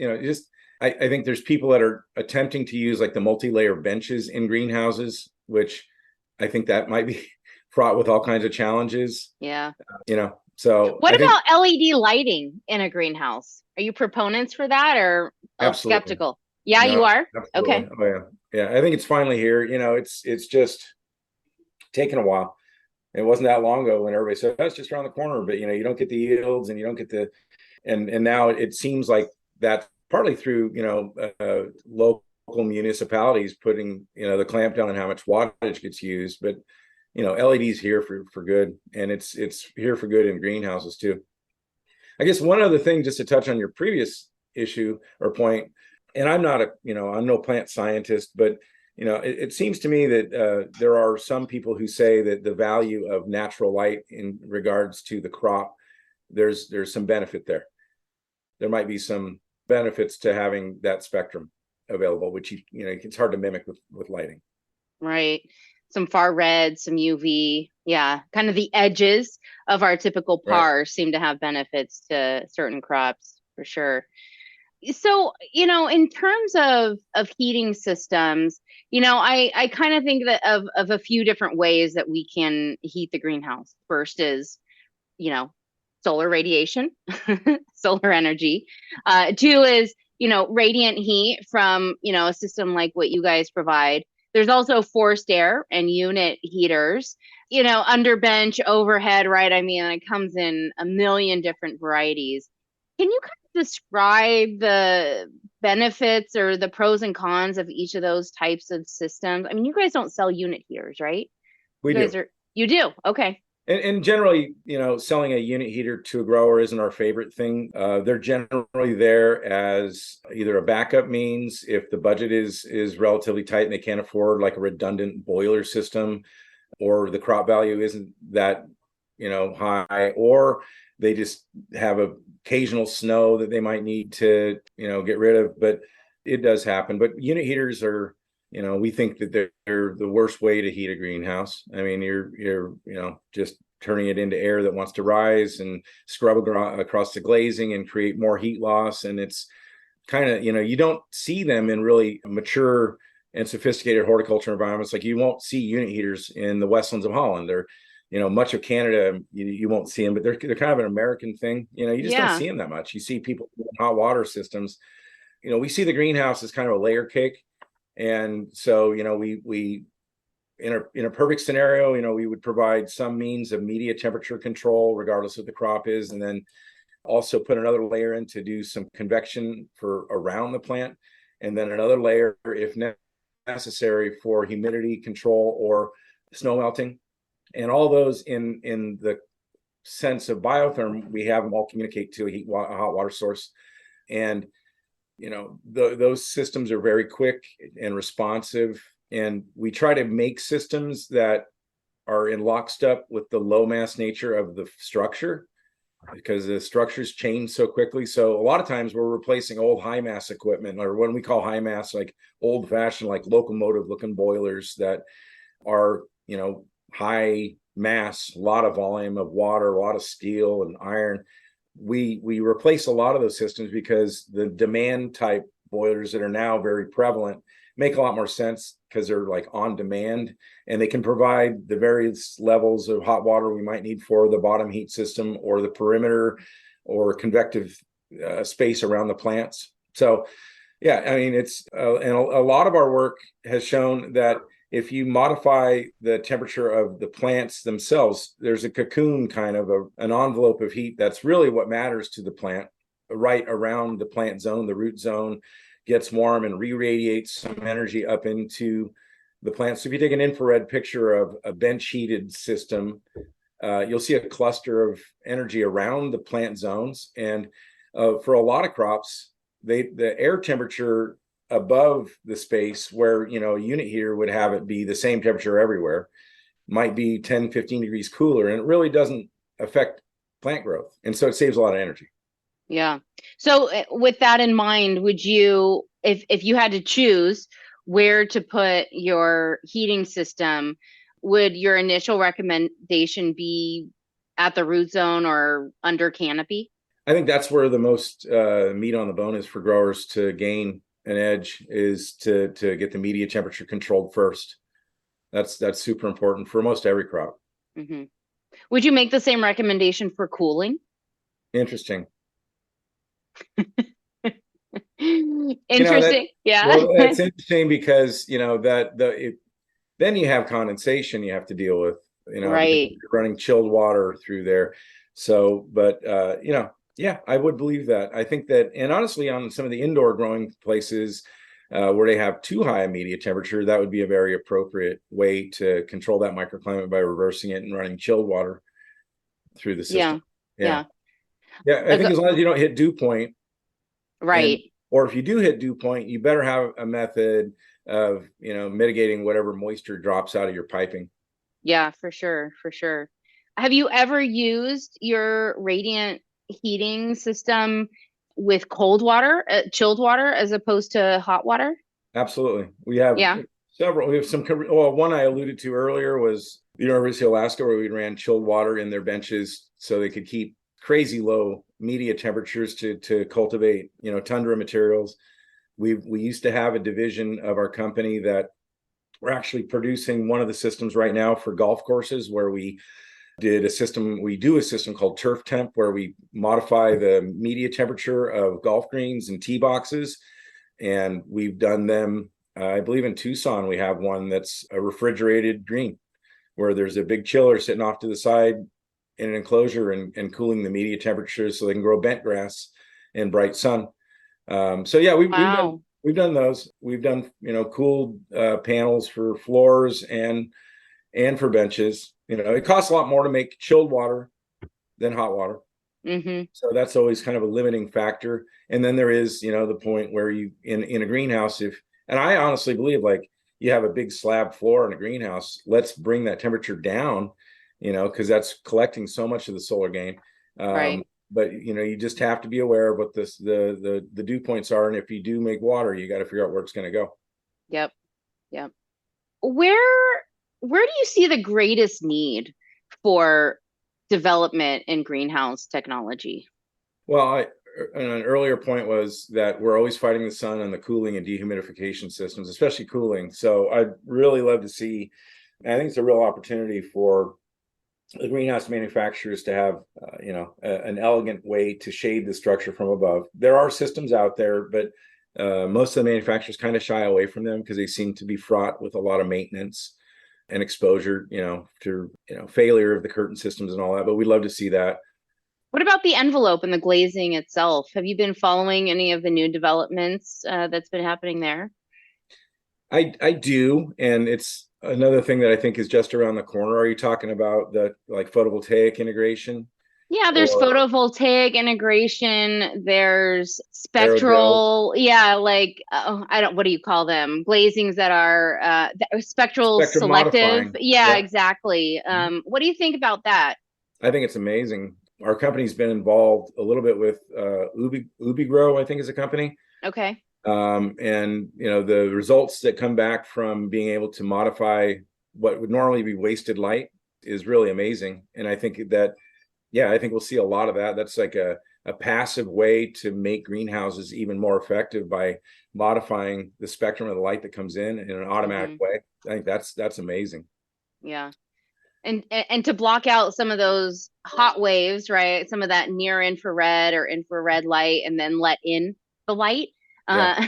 I think there's people that are attempting to use like the multi-layer benches in greenhouses, which I think that might be fraught with all kinds of challenges. Yeah. So what about LED lighting in a greenhouse? Are you proponents for that or skeptical? Yeah, no, you are. Absolutely. Okay. Oh yeah. Yeah. I think it's finally here. It's just taken a while. It wasn't that long ago when everybody said, that's just around the corner, but you don't get the yields and you don't get and now it seems like that's partly through, local municipalities putting, the clamp down on how much wattage gets used, but LED's here for good, and it's here for good in greenhouses too. I guess one other thing, just to touch on your previous issue or point, and I'm no plant scientist, but it seems to me that there are some people who say that the value of natural light in regards to the crop, there's some benefit there. There might be some benefits to having that spectrum available, which it's hard to mimic with lighting. Right. Some far red, some UV. Yeah. Kind of the edges of our typical par seem to have benefits to certain crops for sure. So, in terms of heating systems, I kind of think that of a few different ways that we can heat the greenhouse. First is, solar radiation, solar energy. Two is, radiant heat from, a system like what you guys provide. There's also forced air and unit heaters, underbench, overhead, right? I mean, it comes in a million different varieties. Can you kind of describe the benefits or the pros and cons of each of those types of systems? I mean, you guys don't sell unit heaters, right? You do. Okay. And generally, selling a unit heater to a grower isn't our favorite thing. They're generally there as either a backup means if the budget is relatively tight and they can't afford like a redundant boiler system, or the crop value isn't that, high, or they just have occasional snow that they might need to, get rid of. But it does happen. But unit heaters are, we think that they're the worst way to heat a greenhouse. I mean, you're just turning it into air that wants to rise and scrub across the glazing and create more heat loss. And it's kind of, you don't see them in really mature and sophisticated horticulture environments. Like you won't see unit heaters in the Westlands of Holland. They're, much of Canada, you won't see them, but they're kind of an American thing. You just don't see them that much. You see people in hot water systems. We see the greenhouse as kind of a layer cake. And so, we in a perfect scenario, we would provide some means of media temperature control, regardless of what the crop is, and then also put another layer in to do some convection for around the plant, and then another layer, if necessary, for humidity control or snow melting. And all those in the sense of BioTherm, we have them all communicate to a hot water source. And those systems are very quick and responsive, and we try to make systems that are in lockstep with the low mass nature of the structure, because the structures change so quickly. So a lot of times we're replacing old high mass equipment, or what we call high mass, like old fashioned, like locomotive looking boilers that are, high mass, a lot of volume of water, a lot of steel and iron. We replace a lot of those systems because the demand type boilers that are now very prevalent make a lot more sense, because they're like on demand and they can provide the various levels of hot water we might need for the bottom heat system or the perimeter or convective space around the plants. So yeah, I mean, it's and a lot of our work has shown that if you modify the temperature of the plants themselves, there's a cocoon, kind of an envelope of heat that's really what matters to the plant, right around the plant zone. The root zone gets warm and re-radiates some energy up into the plant. So if you take an infrared picture of a bench heated system, you'll see a cluster of energy around the plant zones. And for a lot of crops, the air temperature above the space where, a unit heater would have it be the same temperature everywhere might be 10, 15 degrees cooler, and it really doesn't affect plant growth. And so it saves a lot of energy. Yeah. So with that in mind, would you, if you had to choose, where to put your heating system, would your initial recommendation be at the root zone or under canopy? I think that's where the most meat on the bone is for growers to gain an edge, is to get the media temperature controlled first. That's super important for most every crop. Mm-hmm. Would you make the same recommendation for cooling? Interesting. Interesting. Yeah. Well, it's interesting because then you have condensation you have to deal with, because Right. you're running chilled water through there. So, but yeah, I would believe that. I think that, and honestly, on some of the indoor growing places where they have too high a media temperature, that would be a very appropriate way to control that microclimate by reversing it and running chilled water through the system. Yeah. Yeah. I think as long as you don't hit dew point, Right. or if you do hit dew point, you better have a method of, mitigating whatever moisture drops out of your piping. Yeah, for sure. For sure. Have you ever used your radiant heating system with cold water, chilled water, as opposed to hot water? Absolutely. We have Yeah. several. We have some, well, one I alluded to earlier was the University of Alaska, where we ran chilled water in their benches so they could keep crazy low media temperatures to cultivate, tundra materials. We used to have a division of our company that we're actually producing one of the systems right now for golf courses, where we do a system called Turf Temp, where we modify the media temperature of golf greens and tee boxes. And we've done them, I believe in Tucson, we have one that's a refrigerated green, where there's a big chiller sitting off to the side in an enclosure and cooling the media temperatures so they can grow bent grass in bright sun. So yeah, we've done those. We've done, cooled panels for floors and for benches. It costs a lot more to make chilled water than hot water. Mm-hmm. So that's always kind of a limiting factor. And then there is, the point where you in a greenhouse, and I honestly believe, like, you have a big slab floor in a greenhouse, let's bring that temperature down, because that's collecting so much of the solar gain. Right. But you just have to be aware of what the dew points are, and if you do make water, you got to figure out where it's going to go. Yep. Where do you see the greatest need for development in greenhouse technology? Well, an earlier point was that we're always fighting the sun on the cooling and dehumidification systems, especially cooling. So I'd really love to see, I think it's a real opportunity for the greenhouse manufacturers to have, an elegant way to shade the structure from above. There are systems out there, but most of the manufacturers kind of shy away from them because they seem to be fraught with a lot of maintenance and exposure, to failure of the curtain systems and all that. But we'd love to see that. What about the envelope and the glazing itself? Have you been following any of the new developments that's been happening there? I do, and it's another thing that I think is just around the corner. Are you talking about the photovoltaic integration? Yeah, there's Or photovoltaic integration, there's aerogels? spectral, yeah, what do you call them? Glazings that are spectral Spectrum selective. modifying. Yeah, Yeah. exactly. What do you think about that? I think it's amazing. Our company's been involved a little bit with Ubi Grow, I think is a company. Okay. And the results that come back from being able to modify what would normally be wasted light is really amazing. And I think that, I think we'll see a lot of that. That's like a passive way to make greenhouses even more effective by modifying the spectrum of the light that comes in an automatic way. I think that's amazing. Yeah. And to block out some of those hot waves, right? Some of that near infrared or infrared light, and then let in the light, Yeah.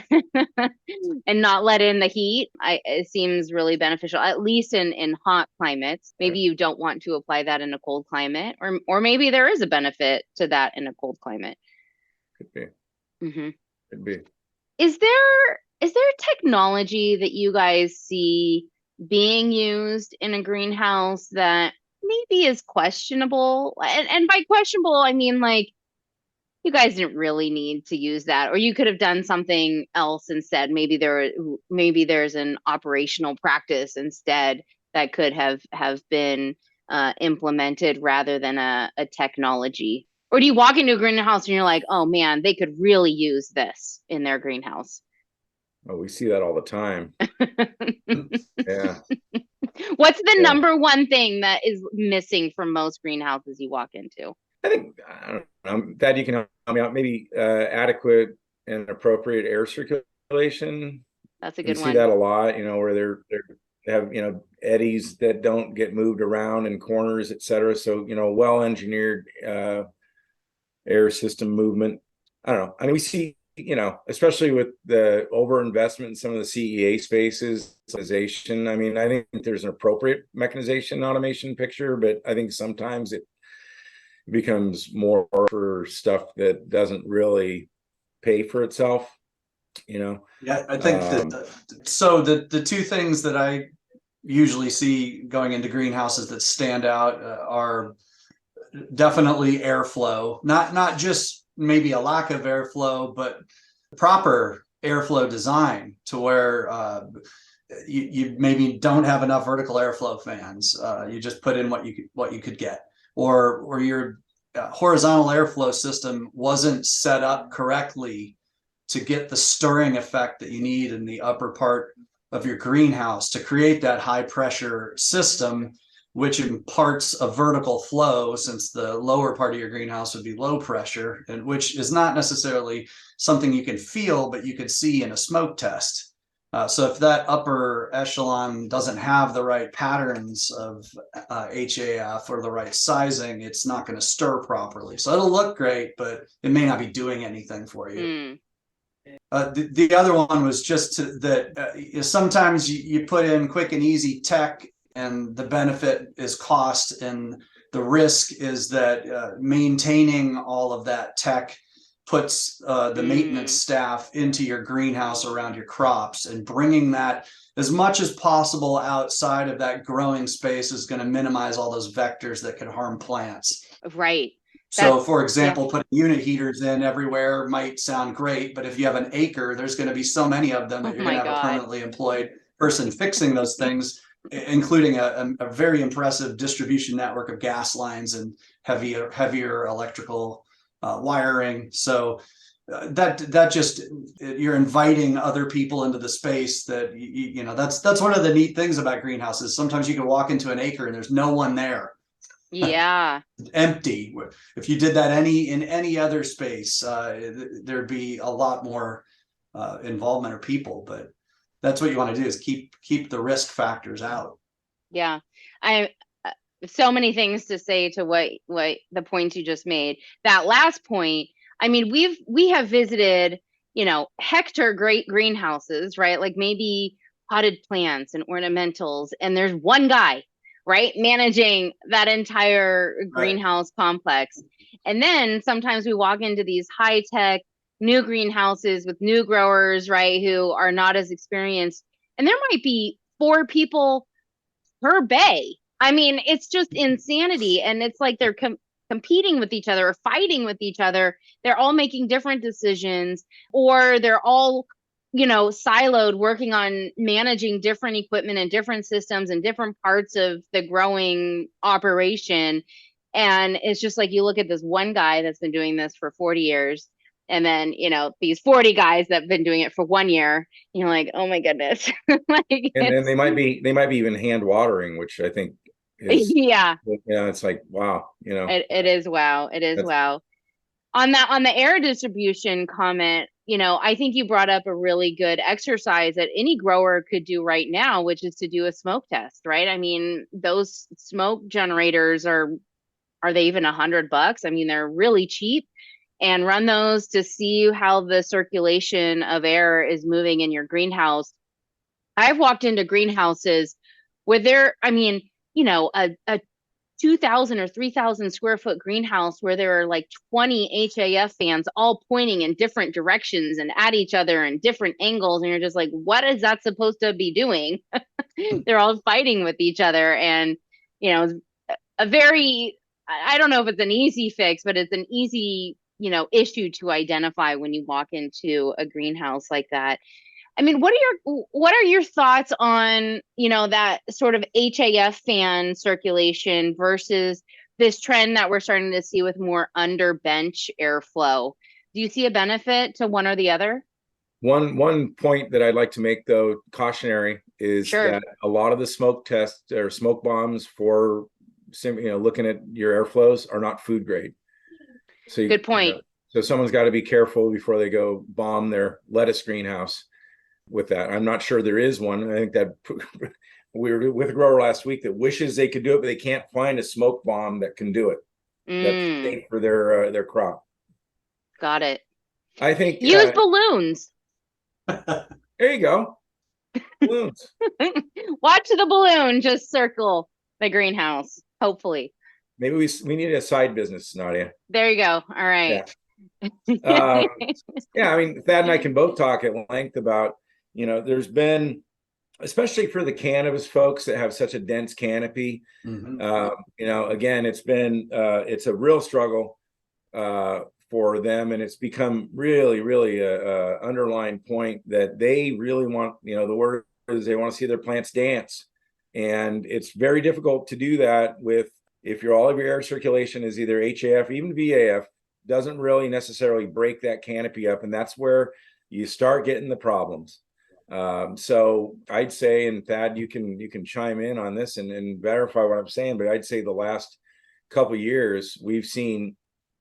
and not let in the heat. It seems really beneficial, at least in hot climates. Maybe you don't want to apply that in a cold climate, or maybe there is a benefit to that in a cold climate. Could be. Mm-hmm. Could be. Is there technology that you guys see being used in a greenhouse that maybe is questionable? And by questionable, I mean, like, you guys didn't really need to use that, or you could have done something else instead. Maybe there's an operational practice instead that could have been implemented rather than a technology. Or do you walk into a greenhouse and you're like, oh man, they could really use this in their greenhouse? Oh, we see that all the time. Yeah. What's the Yeah. number one thing that is missing from most greenhouses you walk into? I think, I don't know, that you can help me out. Maybe adequate and appropriate air circulation. That's a We good see one. that a lot, where they have, eddies that don't get moved around in corners, et cetera. So, well engineered air system movement. I don't know. I mean, we see, especially with the overinvestment in some of the CEA spaces, I mean, I think there's an appropriate mechanization automation picture, but I think sometimes it becomes more for stuff that doesn't really pay for itself, Yeah, I think that so the two things that I usually see going into greenhouses that stand out are definitely airflow, not just maybe a lack of airflow, but proper airflow design to where you maybe don't have enough vertical airflow fans. You just put in what you could get, or your horizontal airflow system wasn't set up correctly to get the stirring effect that you need in the upper part of your greenhouse to create that high pressure system, which imparts a vertical flow, since the lower part of your greenhouse would be low pressure, and which is not necessarily something you can feel, but you could see in a smoke test. So if that upper echelon doesn't have the right patterns of HAF or the right sizing, it's not going to stir properly. So it'll look great, but it may not be doing anything for you. The other one was just that sometimes you put in quick and easy tech, and the benefit is cost, and the risk is that maintaining all of that tech puts the maintenance staff into your greenhouse around your crops, and bringing that as much as possible outside of that growing space is going to minimize all those vectors that could harm plants. Right. So, for example, putting unit heaters in everywhere might sound great, but if you have an acre, there's going to be so many of them that you're going to have a permanently employed person fixing those things, including a very impressive distribution network of gas lines and heavier electrical wiring. So that just, you're inviting other people into the space that that's one of the neat things about greenhouses. Sometimes you can walk into an acre and there's no one there. Yeah. Empty. If you did that in any other space, there'd be a lot more involvement of people, but that's what you want to do, is keep the risk factors out. Yeah. I so many things to say to what the points you just made. That last point, I mean, we have visited, hectare great greenhouses, right? Like maybe potted plants and ornamentals, and there's one guy, right, managing that entire greenhouse complex. And then sometimes we walk into these high-tech new greenhouses with new growers, right, who are not as experienced, and there might be 4 people per bay. I mean, it's just insanity. And it's like they're competing with each other or fighting with each other. They're all making different decisions, or they're all, siloed, working on managing different equipment and different systems and different parts of the growing operation. And it's just like you look at this one guy that's been doing this for 40 years. And then, these 40 guys that have been doing it for 1 year, you're like, oh my goodness. And then they might be even hand watering, which I think is, it's like, wow, it is wow. It is wow. On the air distribution comment, I think you brought up a really good exercise that any grower could do right now, which is to do a smoke test, right? I mean, those smoke generators are they even $100? I mean, they're really cheap. And run those to see how the circulation of air is moving in your greenhouse. I've walked into greenhouses where a 2,000 or 3,000 square foot greenhouse where there are like 20 HAF fans all pointing in different directions and at each other in different angles. And you're just like, what is that supposed to be doing? They're all fighting with each other. And, a very, I don't know if it's an easy fix, but it's an easy, issue to identify when you walk into a greenhouse like that. I mean, what are your thoughts on, that sort of HAF fan circulation versus this trend that we're starting to see with more under bench airflow? Do you see a benefit to one or the other? One point that I'd like to make, though, cautionary, is Sure. that a lot of the smoke tests or smoke bombs for looking at your airflows are not food grade. So Good point. so someone's got to be careful before they go bomb their lettuce greenhouse with that. I'm not sure there is one. I think that we were with a grower last week that wishes they could do it, but they can't find a smoke bomb that can do it. That's safe for their crop. Got it. I think use balloons. There you go. Balloons. Watch the balloon just circle the greenhouse. Hopefully. Maybe we need a side business, Nadia. There you go. All right. Yeah. I mean, Thad and I can both talk at length about, there's been, especially for the cannabis folks that have such a dense canopy, again, it's a real struggle for them, and it's become really, really a underlying point that they really want, the word is they want to see their plants dance. And it's very difficult to do that if all of your air circulation is either HAF, even VAF, doesn't really necessarily break that canopy up. And that's where you start getting the problems. So I'd say, and Thad, you can chime in on this and verify what I'm saying, but I'd say the last couple of years, we've seen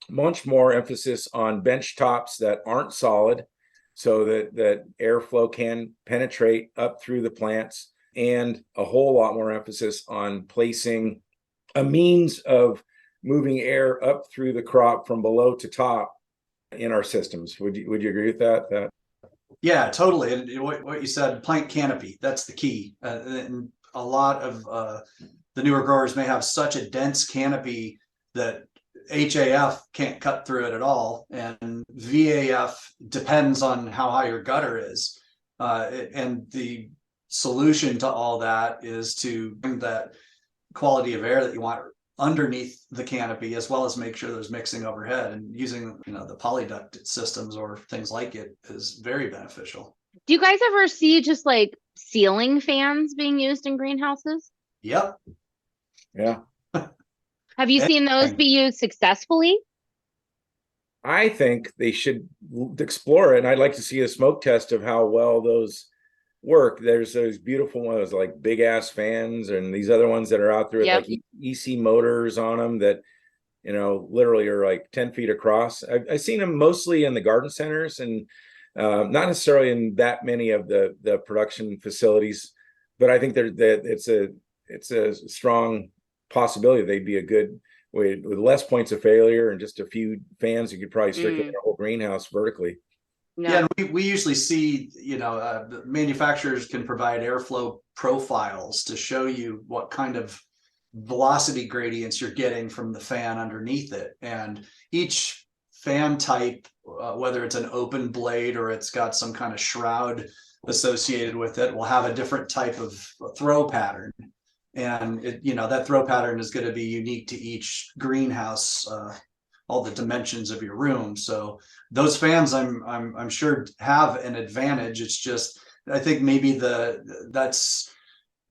much more emphasis on bench tops that aren't solid, so that airflow can penetrate up through the plants, and a whole lot more emphasis on placing a means of moving air up through the crop from below to top in our systems. Would you agree with that? Yeah, totally. And what you said, plant canopy, that's the key. And a lot of the newer growers may have such a dense canopy that HAF can't cut through it at all. And VAF depends on how high your gutter is. And the solution to all that is to bring that quality of air that you want underneath the canopy, as well as make sure there's mixing overhead, and using the polyduct systems or things like it is very beneficial. Do you guys ever see just like ceiling fans being used in greenhouses? Yep. Yeah. Have you seen those be used successfully? I think they should explore it, and I'd like to see a smoke test of how well those work. There's those beautiful ones like big ass fans, and these other ones that are out there with like EC motors on them that literally are like 10 feet across. I've seen them mostly in the garden centers, and not necessarily in that many of the production facilities, but I think it's a strong possibility they'd be a good way with less points of failure and just a few fans. You could probably circulate a whole greenhouse vertically. Yeah, and we usually see, manufacturers can provide airflow profiles to show you what kind of velocity gradients you're getting from the fan underneath it. And each fan type, whether it's an open blade or it's got some kind of shroud associated with it, will have a different type of throw pattern. And that throw pattern is going to be unique to each greenhouse, all the dimensions of your room. So those fans, I'm sure, have an advantage. It's just, I think maybe that's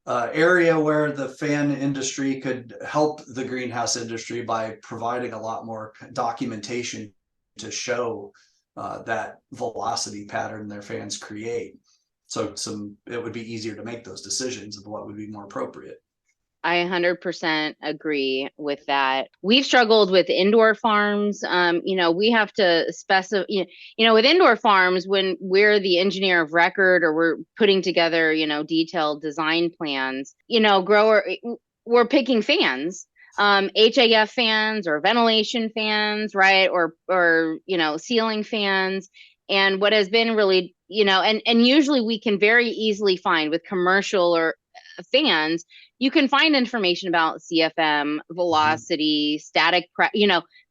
area where the fan industry could help the greenhouse industry by providing a lot more documentation to show that velocity pattern their fans create. So it would be easier to make those decisions of what would be more appropriate. I 100% agree with that. We've struggled with indoor farms. We have to specify, with indoor farms, when we're the engineer of record or we're putting together, detailed design plans, we're picking fans, HAF fans or ventilation fans, right? Or ceiling fans. And what has been really, and usually we can very easily find with commercial or fans, you can find information about CFM, velocity, static,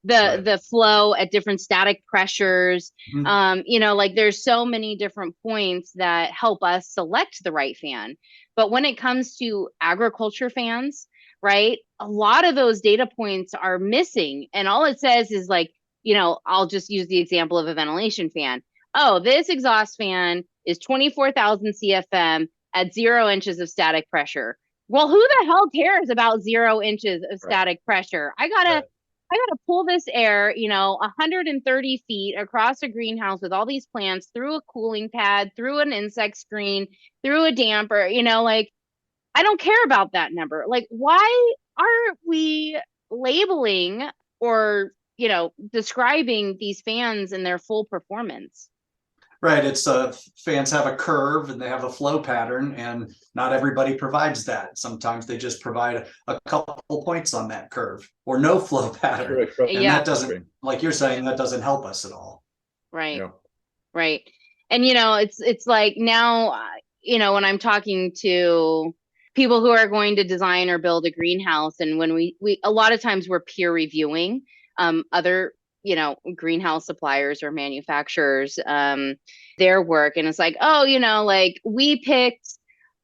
the flow at different static pressures. There's so many different points that help us select the right fan. But when it comes to agriculture fans, right, a lot of those data points are missing. And all it says is I'll just use the example of a ventilation fan. Oh, this exhaust fan is 24,000 CFM at 0 inches of static pressure. Well, who the hell cares about 0 inches of static pressure? I gotta I got to pull this air, 130 feet across a greenhouse with all these plants through a cooling pad, through an insect screen, through a damper, like I don't care about that number. Like, why are we labeling or, describing these fans and their full performance? Right. It's fans have a curve and they have a flow pattern, and not everybody provides that. Sometimes they just provide a couple points on that curve or no flow pattern. Right. And Yeah. that doesn't, like you're saying, that doesn't help us at all. Right. Yeah. Right. And it's like now, when I'm talking to people who are going to design or build a greenhouse, and when we a lot of times we're peer reviewing other, greenhouse suppliers or manufacturers, their work, and it's like, oh, like we picked,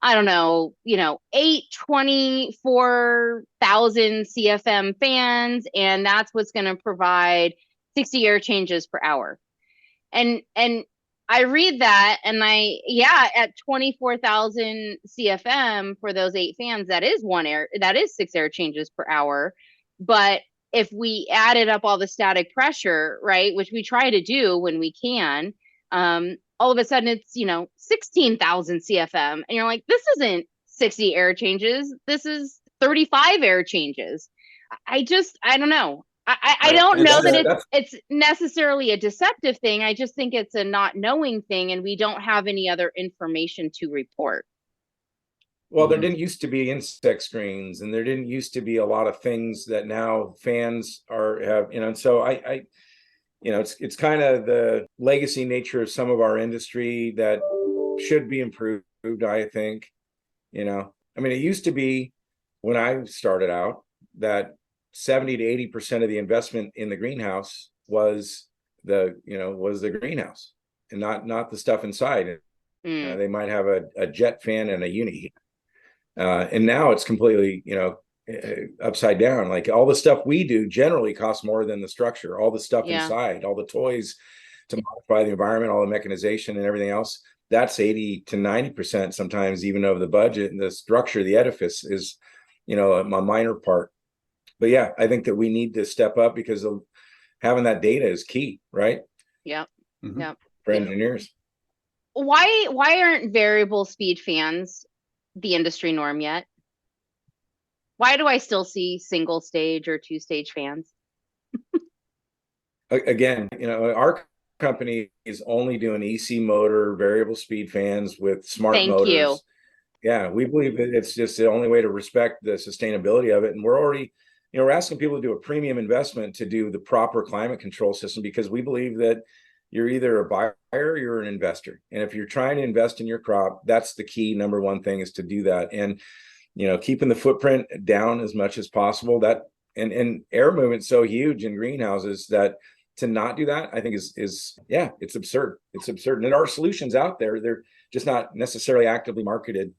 I don't know, 824,000 CFM fans, and that's what's going to provide 60 air changes per hour. And I read that, and at 24,000 CFM for those 8 fans, that is 6 air changes per hour. But if we added up all the static pressure, right, which we try to do when we can, all of a sudden it's, 16,000 CFM. And you're like, this isn't 60 air changes. This is 35 air changes. I don't know. I don't know that it's necessarily a deceptive thing. I just think it's a not knowing thing, and we don't have any other information to report. Well, there didn't used to be insect screens, and there didn't used to be a lot of things that now fans have, and so I it's kind of the legacy nature of some of our industry that should be improved, I think. I mean, it used to be when I started out that 70 to 80% of the investment in the greenhouse was the greenhouse, and not the stuff inside. They might have a jet fan and a unit, and now it's completely upside down. Like, all the stuff we do generally costs more than the structure. All the stuff inside, all the toys to modify the environment, all the mechanization and everything else, that's 80 to 90% sometimes even of the budget. And the structure, the edifice, is a minor part. But yeah, I think that we need to step up, because having that data is key, right? Yeah. Mm-hmm. Yeah. For engineers. Why aren't variable speed fans the industry norm yet? Why do I still see single stage or 2-stage fans? Again, our company is only doing EC motor variable speed fans with smart motors. Thank you. Yeah, we believe that it's just the only way to respect the sustainability of it. And we're already, we're asking people to do a premium investment to do the proper climate control system, because we believe that you're either a buyer or you're an investor. And if you're trying to invest in your crop, that's the key. Number one thing is to do that. And, keeping the footprint down as much as possible. That and air movement's so huge in greenhouses that to not do that, I think is it's absurd. It's absurd. And there are solutions out there. They're just not necessarily actively marketed.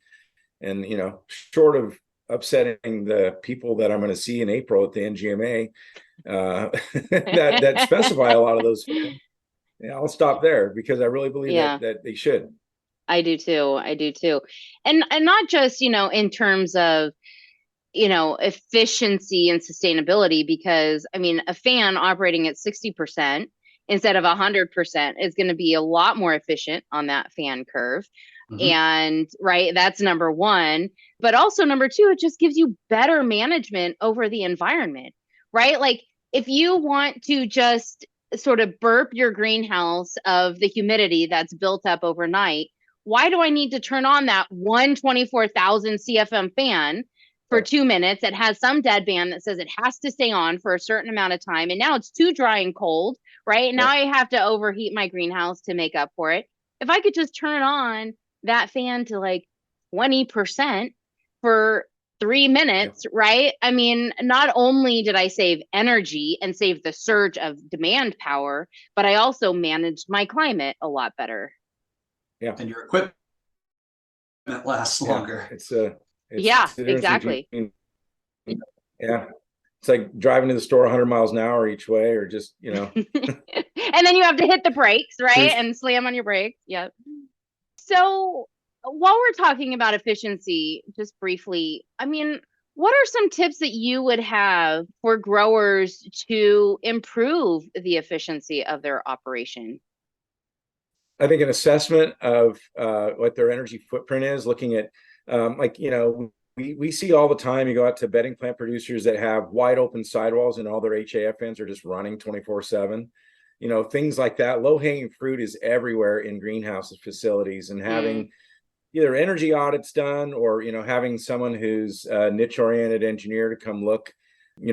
And, short of upsetting the people that I'm going to see in April at the NGMA, that specify a lot of those. I'll stop there, because I really believe that they should. I do too. And not just, in terms of, efficiency and sustainability, because I mean, a fan operating at 60% instead of 100% is going to be a lot more efficient on that fan curve. Mm-hmm. And right, that's number one. But also number two, it just gives you better management over the environment, right? Like, if you want to just sort of burp your greenhouse of the humidity that's built up overnight, why do I need to turn on that 124,000 CFM fan for 2 minutes? It has some deadband that says it has to stay on for a certain amount of time. And now it's too dry and cold, right? Now I have to overheat my greenhouse to make up for it. If I could just turn on that fan to like 20% for 3 minutes, right? I mean, not only did I save energy and save the surge of demand power, but I also managed my climate a lot better. Yeah. And your equipment lasts longer. It's exactly. It's like driving to the store 100 miles an hour each way, or just, And then you have to hit the brakes, right? And slam on your brakes. Yep. So while we're talking about efficiency, just briefly, I mean, What are some tips that you would have for growers to improve the efficiency of their operation? I think an assessment of what their energy footprint is, looking at we see all the time, you go out to bedding plant producers that have wide open sidewalls and all their HAF fans are just running 24/7. Things like that. Low hanging fruit is everywhere in greenhouses facilities, and having either energy audits done or having someone who's a niche oriented engineer to come look.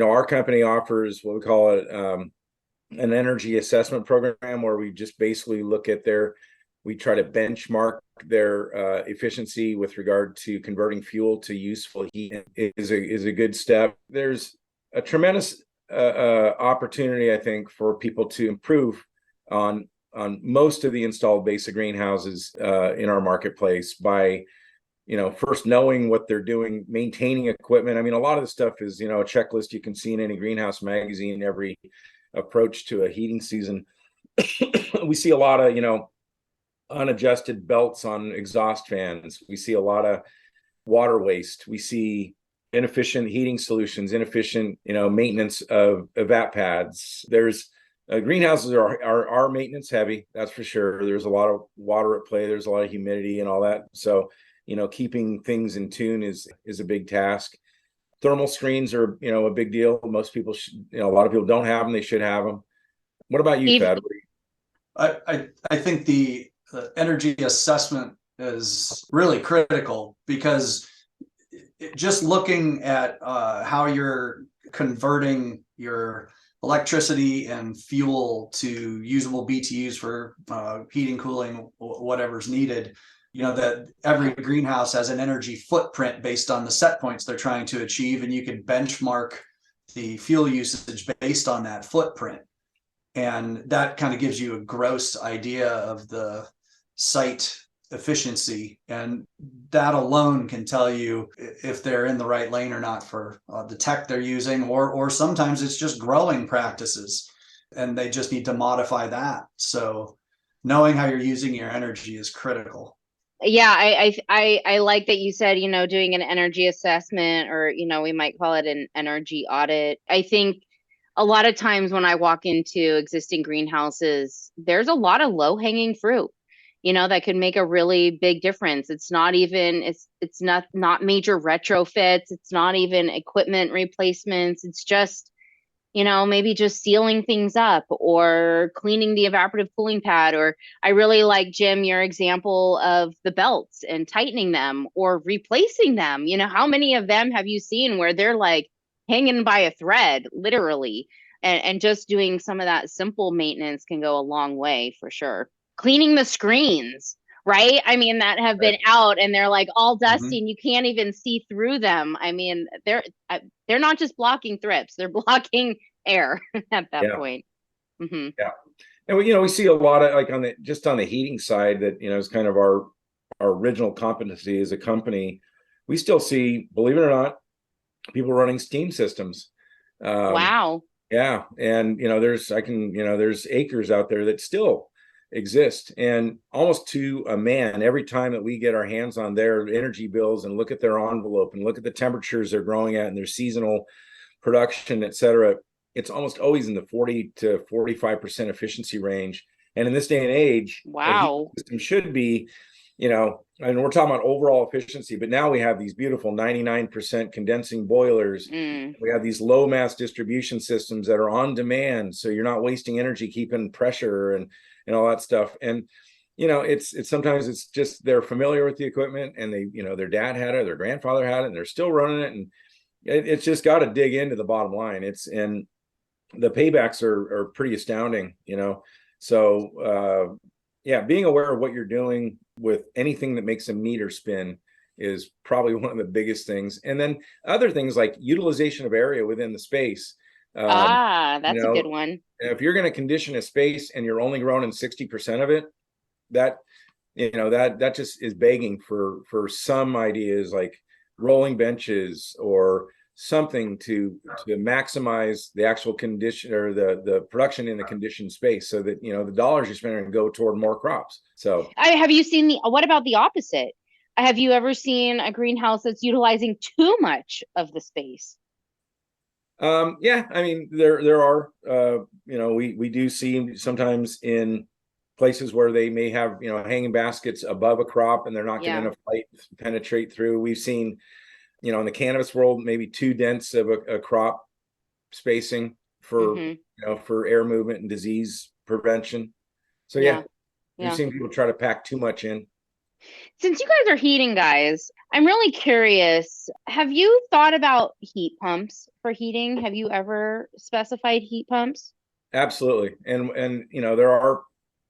Our company offers what we call it an energy assessment program, where we just basically look at we try to benchmark their efficiency with regard to converting fuel to useful heat is a good step. There's a tremendous opportunity, I think, for people to improve on most of the installed base of greenhouses in our marketplace by first knowing what they're doing, maintaining equipment. I mean, a lot of the stuff is a checklist you can see in any greenhouse magazine. Every approach to a heating season, we see a lot of unadjusted belts on exhaust fans. We see a lot of water waste. We see inefficient heating solutions, inefficient maintenance of evap pads. There's greenhouses are maintenance heavy, that's for sure. There's a lot of water at play. There's a lot of humidity and all that. So keeping things in tune is a big task. Thermal screens are a big deal. Most people a lot of people don't have them. They should have them. What about you, Fed? I think the energy assessment is really critical, because just looking at how you're converting your electricity and fuel to usable BTUs for heating, cooling, whatever's needed, that every greenhouse has an energy footprint based on the set points they're trying to achieve, and you can benchmark the fuel usage based on that footprint. And that kind of gives you a gross idea of the site efficiency, and that alone can tell you if they're in the right lane or not for the tech they're using, or sometimes it's just growing practices and they just need to modify that. So knowing how you're using your energy is critical. Yeah, I like that you said, doing an energy assessment, or, we might call it an energy audit. I think a lot of times when I walk into existing greenhouses, there's a lot of low hanging fruit, that could make a really big difference. It's not even, it's not major retrofits. It's not even equipment replacements. It's just, maybe just sealing things up or cleaning the evaporative cooling pad. Or I really like, Jim, your example of the belts and tightening them or replacing them. How many of them have you seen where they're like hanging by a thread, literally? And just doing some of that simple maintenance can go a long way for sure. Cleaning the screens, right? I mean, that have been out and they're like all dusty and you can't even see through them. I mean, they're not just blocking thrips, they're blocking air at that point. Mm-hmm. Yeah. And we see a lot of, like, on the heating side, that is kind of our original competency as a company. We still see, believe it or not, people running steam systems. Wow. Yeah. And there's acres out there that still exist, and almost to a man, every time that we get our hands on their energy bills and look at their envelope and look at the temperatures they're growing at and their seasonal production, et cetera, it's almost always in the 40 to 45% efficiency range. And in this day and age, wow, a system should be, and we're talking about overall efficiency, but now we have these beautiful 99% condensing boilers. We have these low mass distribution systems that are on demand, so you're not wasting energy keeping pressure and all that stuff. And it's sometimes it's just they're familiar with the equipment, and they their dad had it, their grandfather had it, and they're still running it, and it's just got to dig into the bottom line. And the paybacks are pretty astounding. So being aware of what you're doing with anything that makes a meter spin is probably one of the biggest things. And then other things like utilization of area within the space. That's a good one. If you're going to condition a space and you're only growing in 60% of it, that just is begging for some ideas like rolling benches or something to maximize the actual condition or the production in the conditioned space, so that the dollars you're spending go toward more crops. So have you seen what about the opposite? Have you ever seen a greenhouse that's utilizing too much of the space? Yeah, I mean, there are, we do see sometimes in places where they may have, hanging baskets above a crop and they're not getting Yeah. enough light to penetrate through. We've seen, in the cannabis world, maybe too dense of a crop spacing for, Hmm. for air movement and disease prevention. So yeah, Yeah. we've Yeah. seen people try to pack too much in. Since you guys are heating guys, I'm really curious. Have you thought about heat pumps for heating? Have you ever specified heat pumps? Absolutely. And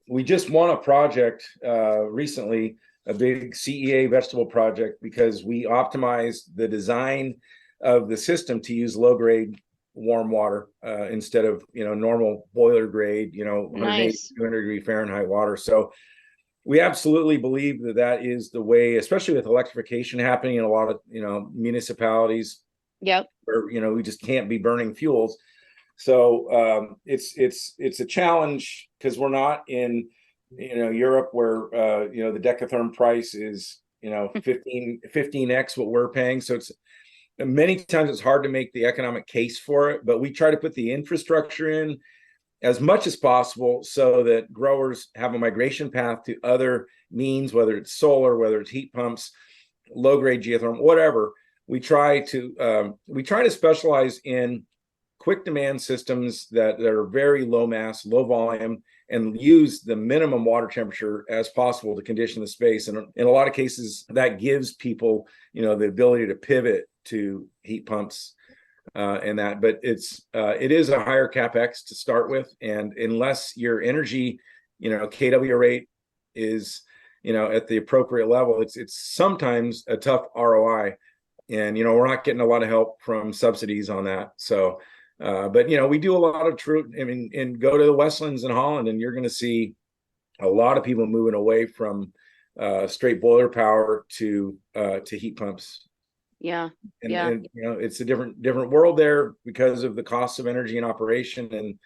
we just won a project recently, a big CEA vegetable project, because we optimized the design of the system to use low grade warm water instead of normal boiler grade 180 Nice. 200 degree Fahrenheit water. So we absolutely believe that that is the way, especially with electrification happening in a lot of municipalities Yep. where we just can't be burning fuels. So it's a challenge because we're not in Europe where the decatherm price is 15x what we're paying. So it's many times it's hard to make the economic case for it, but we try to put the infrastructure in as much as possible so that growers have a migration path to other means, whether it's solar, whether it's heat pumps, low grade geothermal, whatever. We try to specialize in quick demand systems that are very low mass, low volume, and use the minimum water temperature as possible to condition the space. And in a lot of cases, that gives people, the ability to pivot to heat pumps and that. But it is a higher capex to start with, and unless your energy, kW rate is, at the appropriate level, it's sometimes a tough ROI. And we're not getting a lot of help from subsidies on that. So but we do a lot of and go to the Westlands in Holland and you're going to see a lot of people moving away from straight boiler power to heat pumps. Yeah. And, Yeah. it's a different world there because of the cost of energy and operation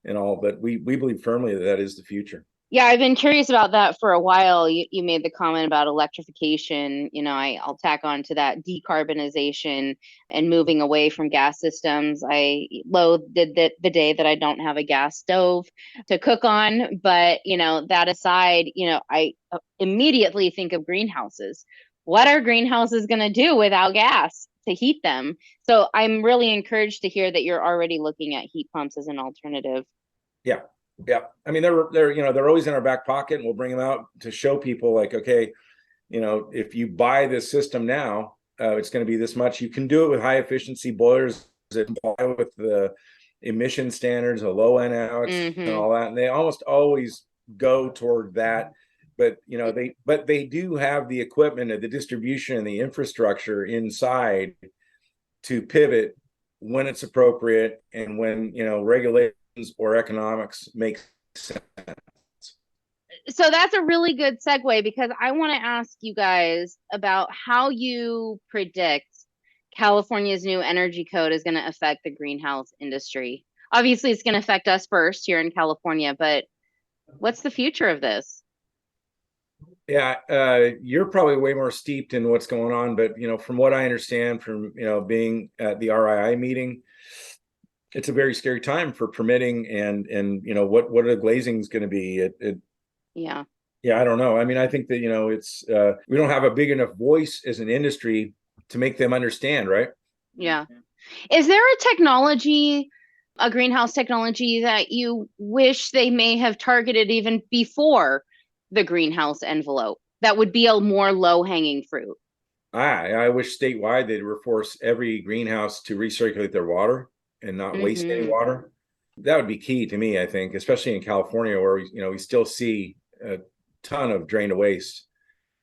and all, but we believe firmly that that is the future. Yeah, I've been curious about that for a while. You made the comment about electrification. I'll tack on to that decarbonization and moving away from gas systems. I loathe the day that I don't have a gas stove to cook on. But, that aside, I immediately think of greenhouses. What are greenhouses going to do without gas to heat them? So I'm really encouraged to hear that you're already looking at heat pumps as an alternative. Yeah. Yeah. I mean, they're always in our back pocket, and we'll bring them out to show people like, okay, if you buy this system now, it's going to be this much. You can do it with high efficiency boilers that comply with the emission standards, a low NOx and all that. And they almost always go toward that. But, they do have the equipment and the distribution and the infrastructure inside to pivot when it's appropriate and when, regulations or economics make sense. So that's a really good segue because I want to ask you guys about how you predict California's new energy code is going to affect the greenhouse industry. Obviously, it's going to affect us first here in California, but what's the future of this? Yeah, you're probably way more steeped in what's going on, but from what I understand from being at the RII meeting, it's a very scary time for permitting and what are the glazings going to be? Yeah. Yeah, I don't know. I mean, I think that it's we don't have a big enough voice as an industry to make them understand, right? Yeah. Is there a greenhouse technology that you wish they may have targeted even before the greenhouse envelope that would be a more low-hanging fruit? I wish statewide they'd force every greenhouse to recirculate their water and not waste any water. That would be key to me, I think, especially in California where we still see a ton of drained waste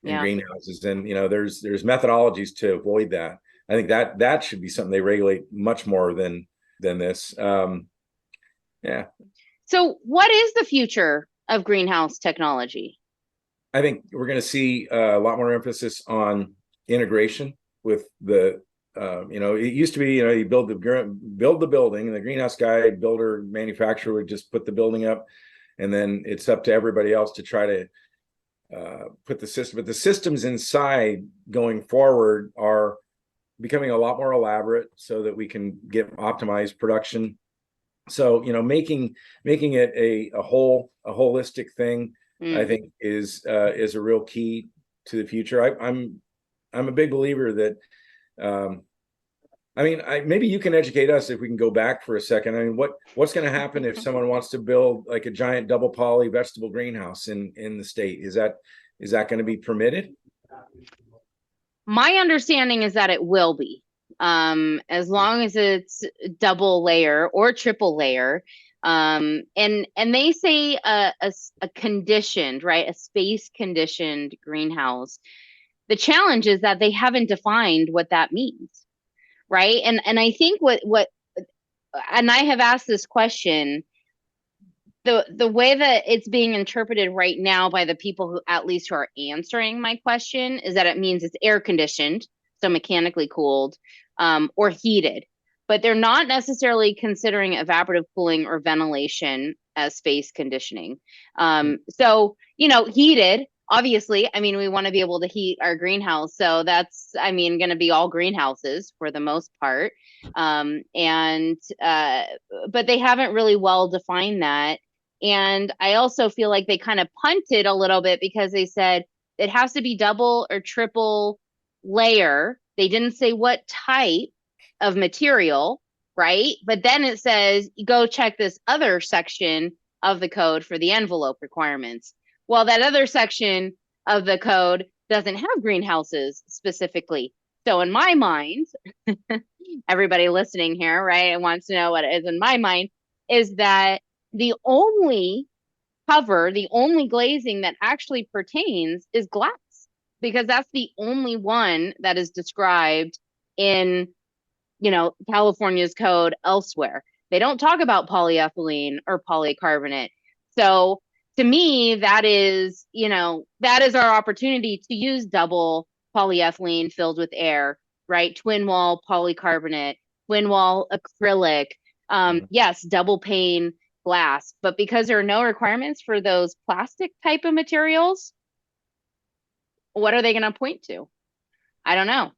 in greenhouses, and there's methodologies to avoid that. I think that should be something they regulate much more than this. Yeah. So what is the future of greenhouse technology? I think we're going to see a lot more emphasis on integration with the it used to be you build the building, and the greenhouse guy, builder, manufacturer would just put the building up, and then it's up to everybody else to try to put the system, but the systems inside going forward are becoming a lot more elaborate so that we can get optimized production. So, making it a holistic thing, I think is a real key to the future. I'm a big believer that, maybe you can educate us if we can go back for a second. I mean, what's going to happen if someone wants to build like a giant double poly vegetable greenhouse in the state? Is that going to be permitted? My understanding is that it will be, as long as it's double layer or triple layer. And they say a conditioned, right, a space conditioned greenhouse. The challenge is that they haven't defined what that means, right? And I think and I have asked this question, the way that it's being interpreted right now by the people who are answering my question is that it means it's air conditioned, so mechanically cooled, or heated, but they're not necessarily considering evaporative cooling or ventilation as space conditioning. So, heated, obviously, we want to be able to heat our greenhouse. So that's, going to be all greenhouses for the most part. But they haven't really well defined that. And I also feel like they kind of punted a little bit because they said it has to be double or triple layer. They didn't say what type of material, right? But then it says, go check this other section of the code for the envelope requirements. Well, that other section of the code doesn't have greenhouses specifically. So in my mind, everybody listening here, right, wants to know what it is in my mind, is that the only glazing that actually pertains is glass, because that's the only one that is described in, California's code elsewhere. They don't talk about polyethylene or polycarbonate. So to me, that is our opportunity to use double polyethylene filled with air, right? Twin wall polycarbonate, twin wall acrylic, yes, double pane glass. But because there are no requirements for those plastic type of materials, what are they going to point to? I don't know.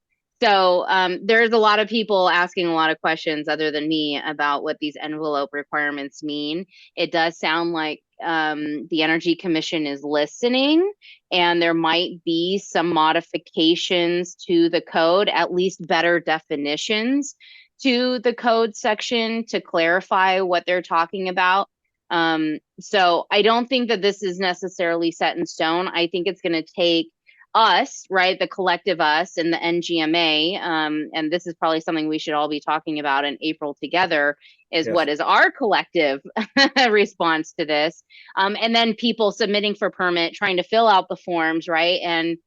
So there's a lot of people asking a lot of questions other than me about what these envelope requirements mean. It does sound like the Energy Commission is listening, and there might be some modifications to the code, at least better definitions to the code section to clarify what they're talking about. So I don't think that this is necessarily set in stone. I think it's going to take us, right, the collective us and the NGMA, and this is probably something we should all be talking about in April together, is what is our collective response to this, and then people submitting for permit, trying to fill out the forms, right, and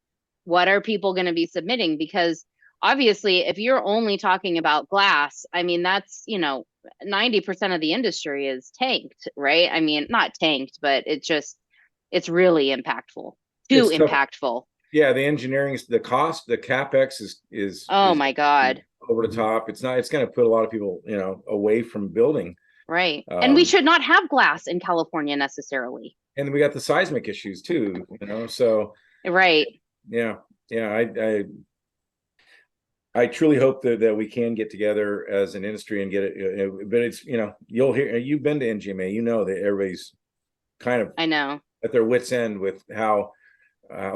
what are people going to be submitting? Because obviously, if you're only talking about glass, that's 90% of the industry is tanked, right? Not tanked, but it's really impactful, too impactful. Yeah, the engineering, the cost, the capex is oh my God, over the top. It's going to put a lot of people, away from building. Right. And we should not have glass in California necessarily. And then we got the seismic issues too, so. Right. Yeah. I truly hope that we can get together as an industry and get it, but it's, you've been to NGMA, that everybody's kind of, I know, at their wits' end with how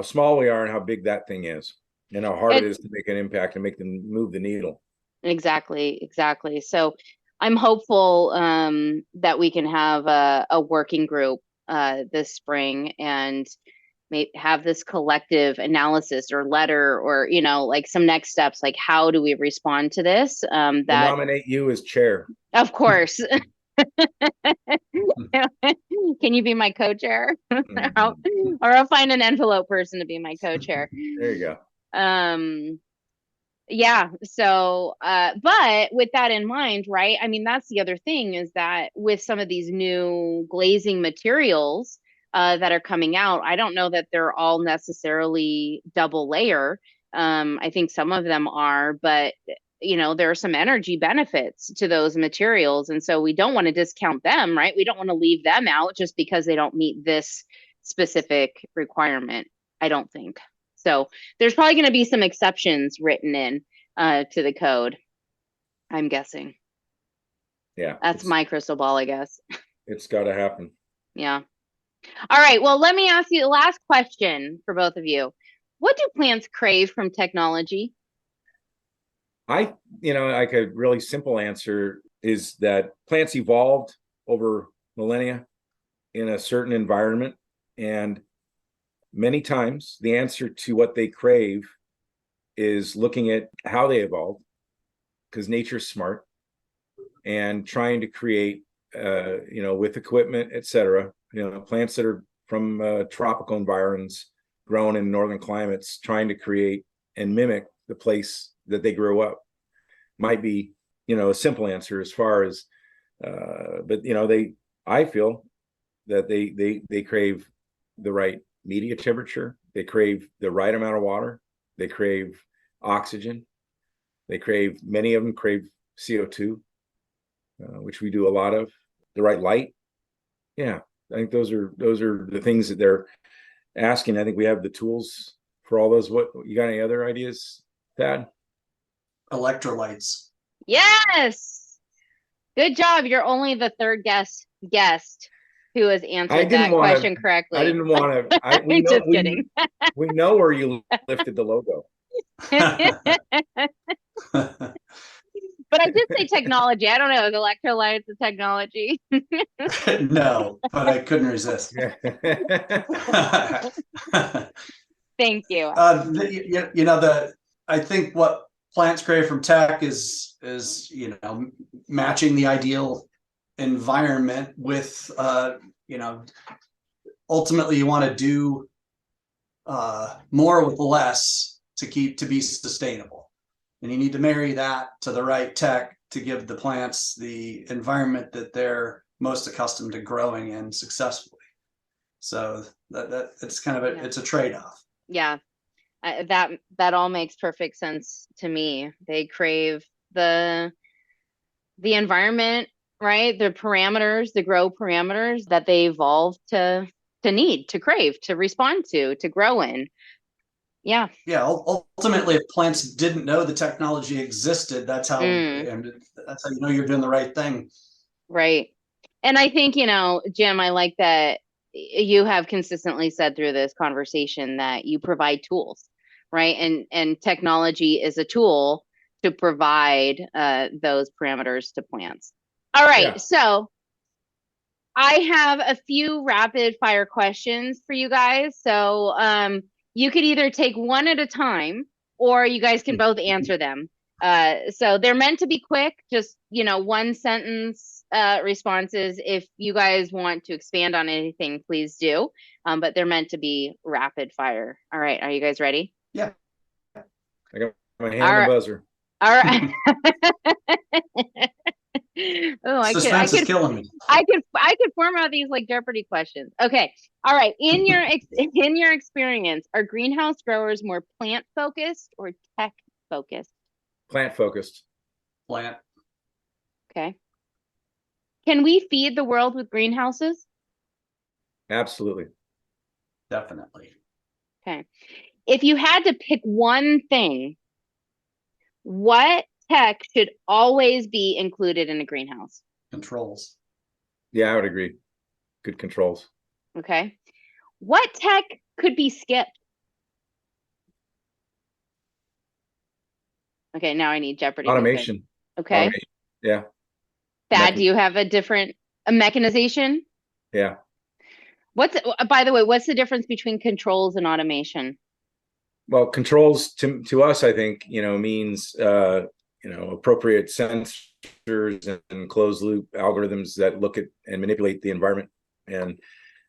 small we are and how big that thing is, and how hard it is to make an impact and make them move the needle. Exactly. So I'm hopeful that we can have a working group this spring and have this collective analysis or letter, or like some next steps, like how do we respond to this? That nominate you as chair, of course. Can you be my co-chair? Or I'll find an envelope person to be my co-chair. There you go. Yeah. So, but with that in mind, right? That's the other thing, is that with some of these new glazing materials that are coming out, I don't know that they're all necessarily double layer. I think some of them are, but there are some energy benefits to those materials. And so we don't want to discount them, right? We don't want to leave them out just because they don't meet this specific requirement. I don't think. So there's probably going to be some exceptions written in to the code, I'm guessing. Yeah. That's my crystal ball, I guess. It's got to happen. Yeah. All right. Well, let me ask you the last question for both of you. What do plants crave from technology? Like a really simple answer is that plants evolved over millennia in a certain environment. And many times the answer to what they crave is looking at how they evolved, because nature's smart, and trying to create, with equipment, etc. Plants that are from tropical environments, grown in northern climates, trying to create and mimic the place that they grew up. Might be, a simple answer as far as, but I feel that they crave the right media temperature. They crave the right amount of water. They crave oxygen. Many of them crave CO2, which we do a lot of. The right light. Yeah, I think those are the things that they're asking. I think we have the tools for all those. What, you got any other ideas, Thad? Electrolytes. Yes. Good job. You're only the third guest who has answered that question correctly. I didn't want to. We know, just kidding. We know where you lifted the logo. But I did say technology. I don't know. Is electrolytes a technology? No, but I couldn't resist. Thank you. I think what plants crave from tech is matching the ideal environment with ultimately you want to do more with less to be sustainable, and you need to marry that to the right tech to give the plants the environment that they're most accustomed to growing in successfully. So that it's kind of it's a trade-off. Yeah. That all makes perfect sense to me. They crave the environment, right? The parameters, the grow parameters that they evolved to need, to crave, to respond to grow in. Yeah. Yeah. Ultimately, if plants didn't know the technology existed, that's how and that's how you're doing the right thing. Right. And I think, Jim, I like that you have consistently said through this conversation that you provide tools, right? And technology is a tool to provide those parameters to plants. All right. Yeah. So I have a few rapid fire questions for you guys. So you could either take one at a time, or you guys can both answer them. So they're meant to be quick, just, one sentence responses. If you guys want to expand on anything, please do. But they're meant to be rapid fire. All right. Are you guys ready? Yeah. I got my hand on the buzzer. All right. Oh, Suspense is killing me. I could format these like Jeopardy questions. Okay. All right. In your experience, are greenhouse growers more plant focused or tech focused? Plant focused. Plant. Okay. Can we feed the world with greenhouses? Absolutely. Definitely. Okay. If you had to pick one thing, what tech should always be included in a greenhouse? Controls. Yeah, I would agree. Good controls. Okay. What tech could be skipped? Okay, now I need Jeopardy. Automation. Music. Okay. Automation. Yeah. Thad, do you have a mechanization? Yeah. By the way, what's the difference between controls and automation? Well, controls to us, I think, means appropriate sensors and closed loop algorithms that look at and manipulate the environment and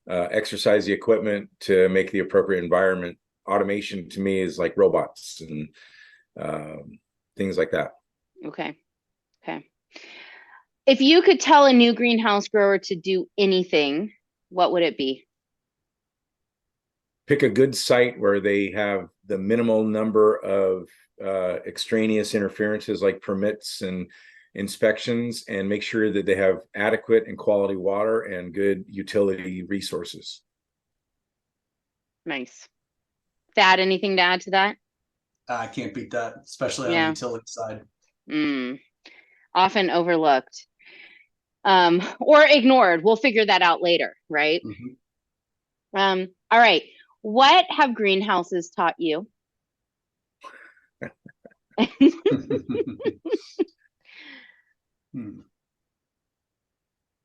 exercise the equipment to make the appropriate environment. Automation to me is like robots and things like that. Okay. If you could tell a new greenhouse grower to do anything, what would it be? Pick a good site where they have the minimal number of extraneous interferences like permits and inspections, and make sure that they have adequate and quality water and good utility resources. Nice. Thad, anything to add to that? I can't beat that, especially on the utility side. Often overlooked. Or ignored. We'll figure that out later, right? All right. What have greenhouses taught you? I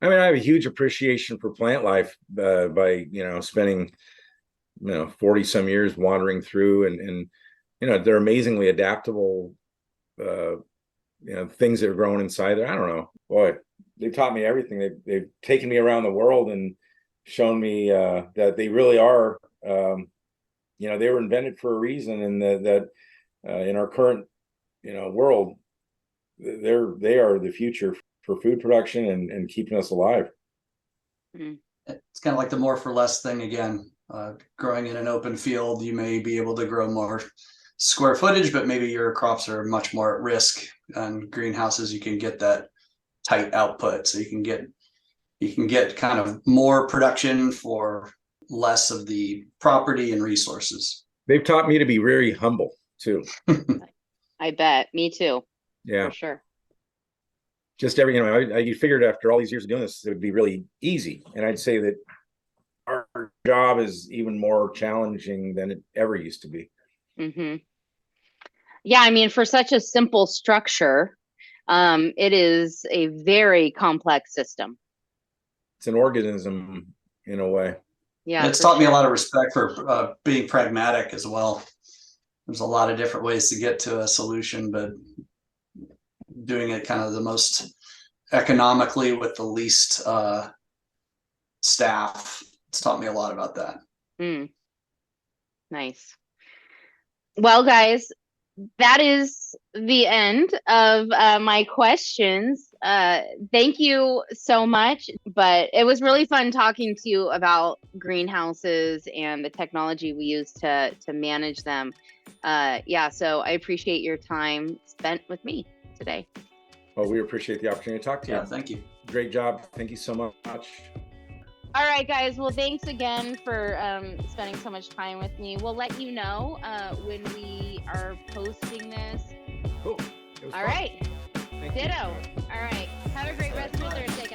mean, I have a huge appreciation for plant life by spending 40 some years wandering through, and they're amazingly adaptable. Things that are growing inside there. I don't know, boy, they've taught me everything. They've taken me around the world and shown me that they really are. They were invented for a reason, and that in our current world, they are the future for food production and keeping us alive. It's kind of like the more for less thing again. Growing in an open field, you may be able to grow more square footage, but maybe your crops are much more at risk. On greenhouses, you can get that tight output, so you can get kind of more production for less of the property and resources. They've taught me to be very humble too. I bet. Me too. Yeah, for sure. Just you figured after all these years of doing this, it would be really easy. And I'd say that our job is even more challenging than it ever used to be. Yeah, I mean, for such a simple structure, it is a very complex system. It's an organism in a way. Yeah, it's taught me a lot of respect for being pragmatic as well. There's a lot of different ways to get to a solution, but doing it kind of the most economically with the least staff. It's taught me a lot about that. Nice. Well, guys, that is the end of my questions. Thank you so much, but it was really fun talking to you about greenhouses and the technology we use to manage them. So I appreciate your time spent with me today. Well, we appreciate the opportunity to talk to you. Yeah, thank you. Great job. Thank you so much. All right, guys. Well, thanks again for spending so much time with me. We'll let you know when we are posting this. Cool. All right. Ditto. All right. Have a great rest of your Thursday.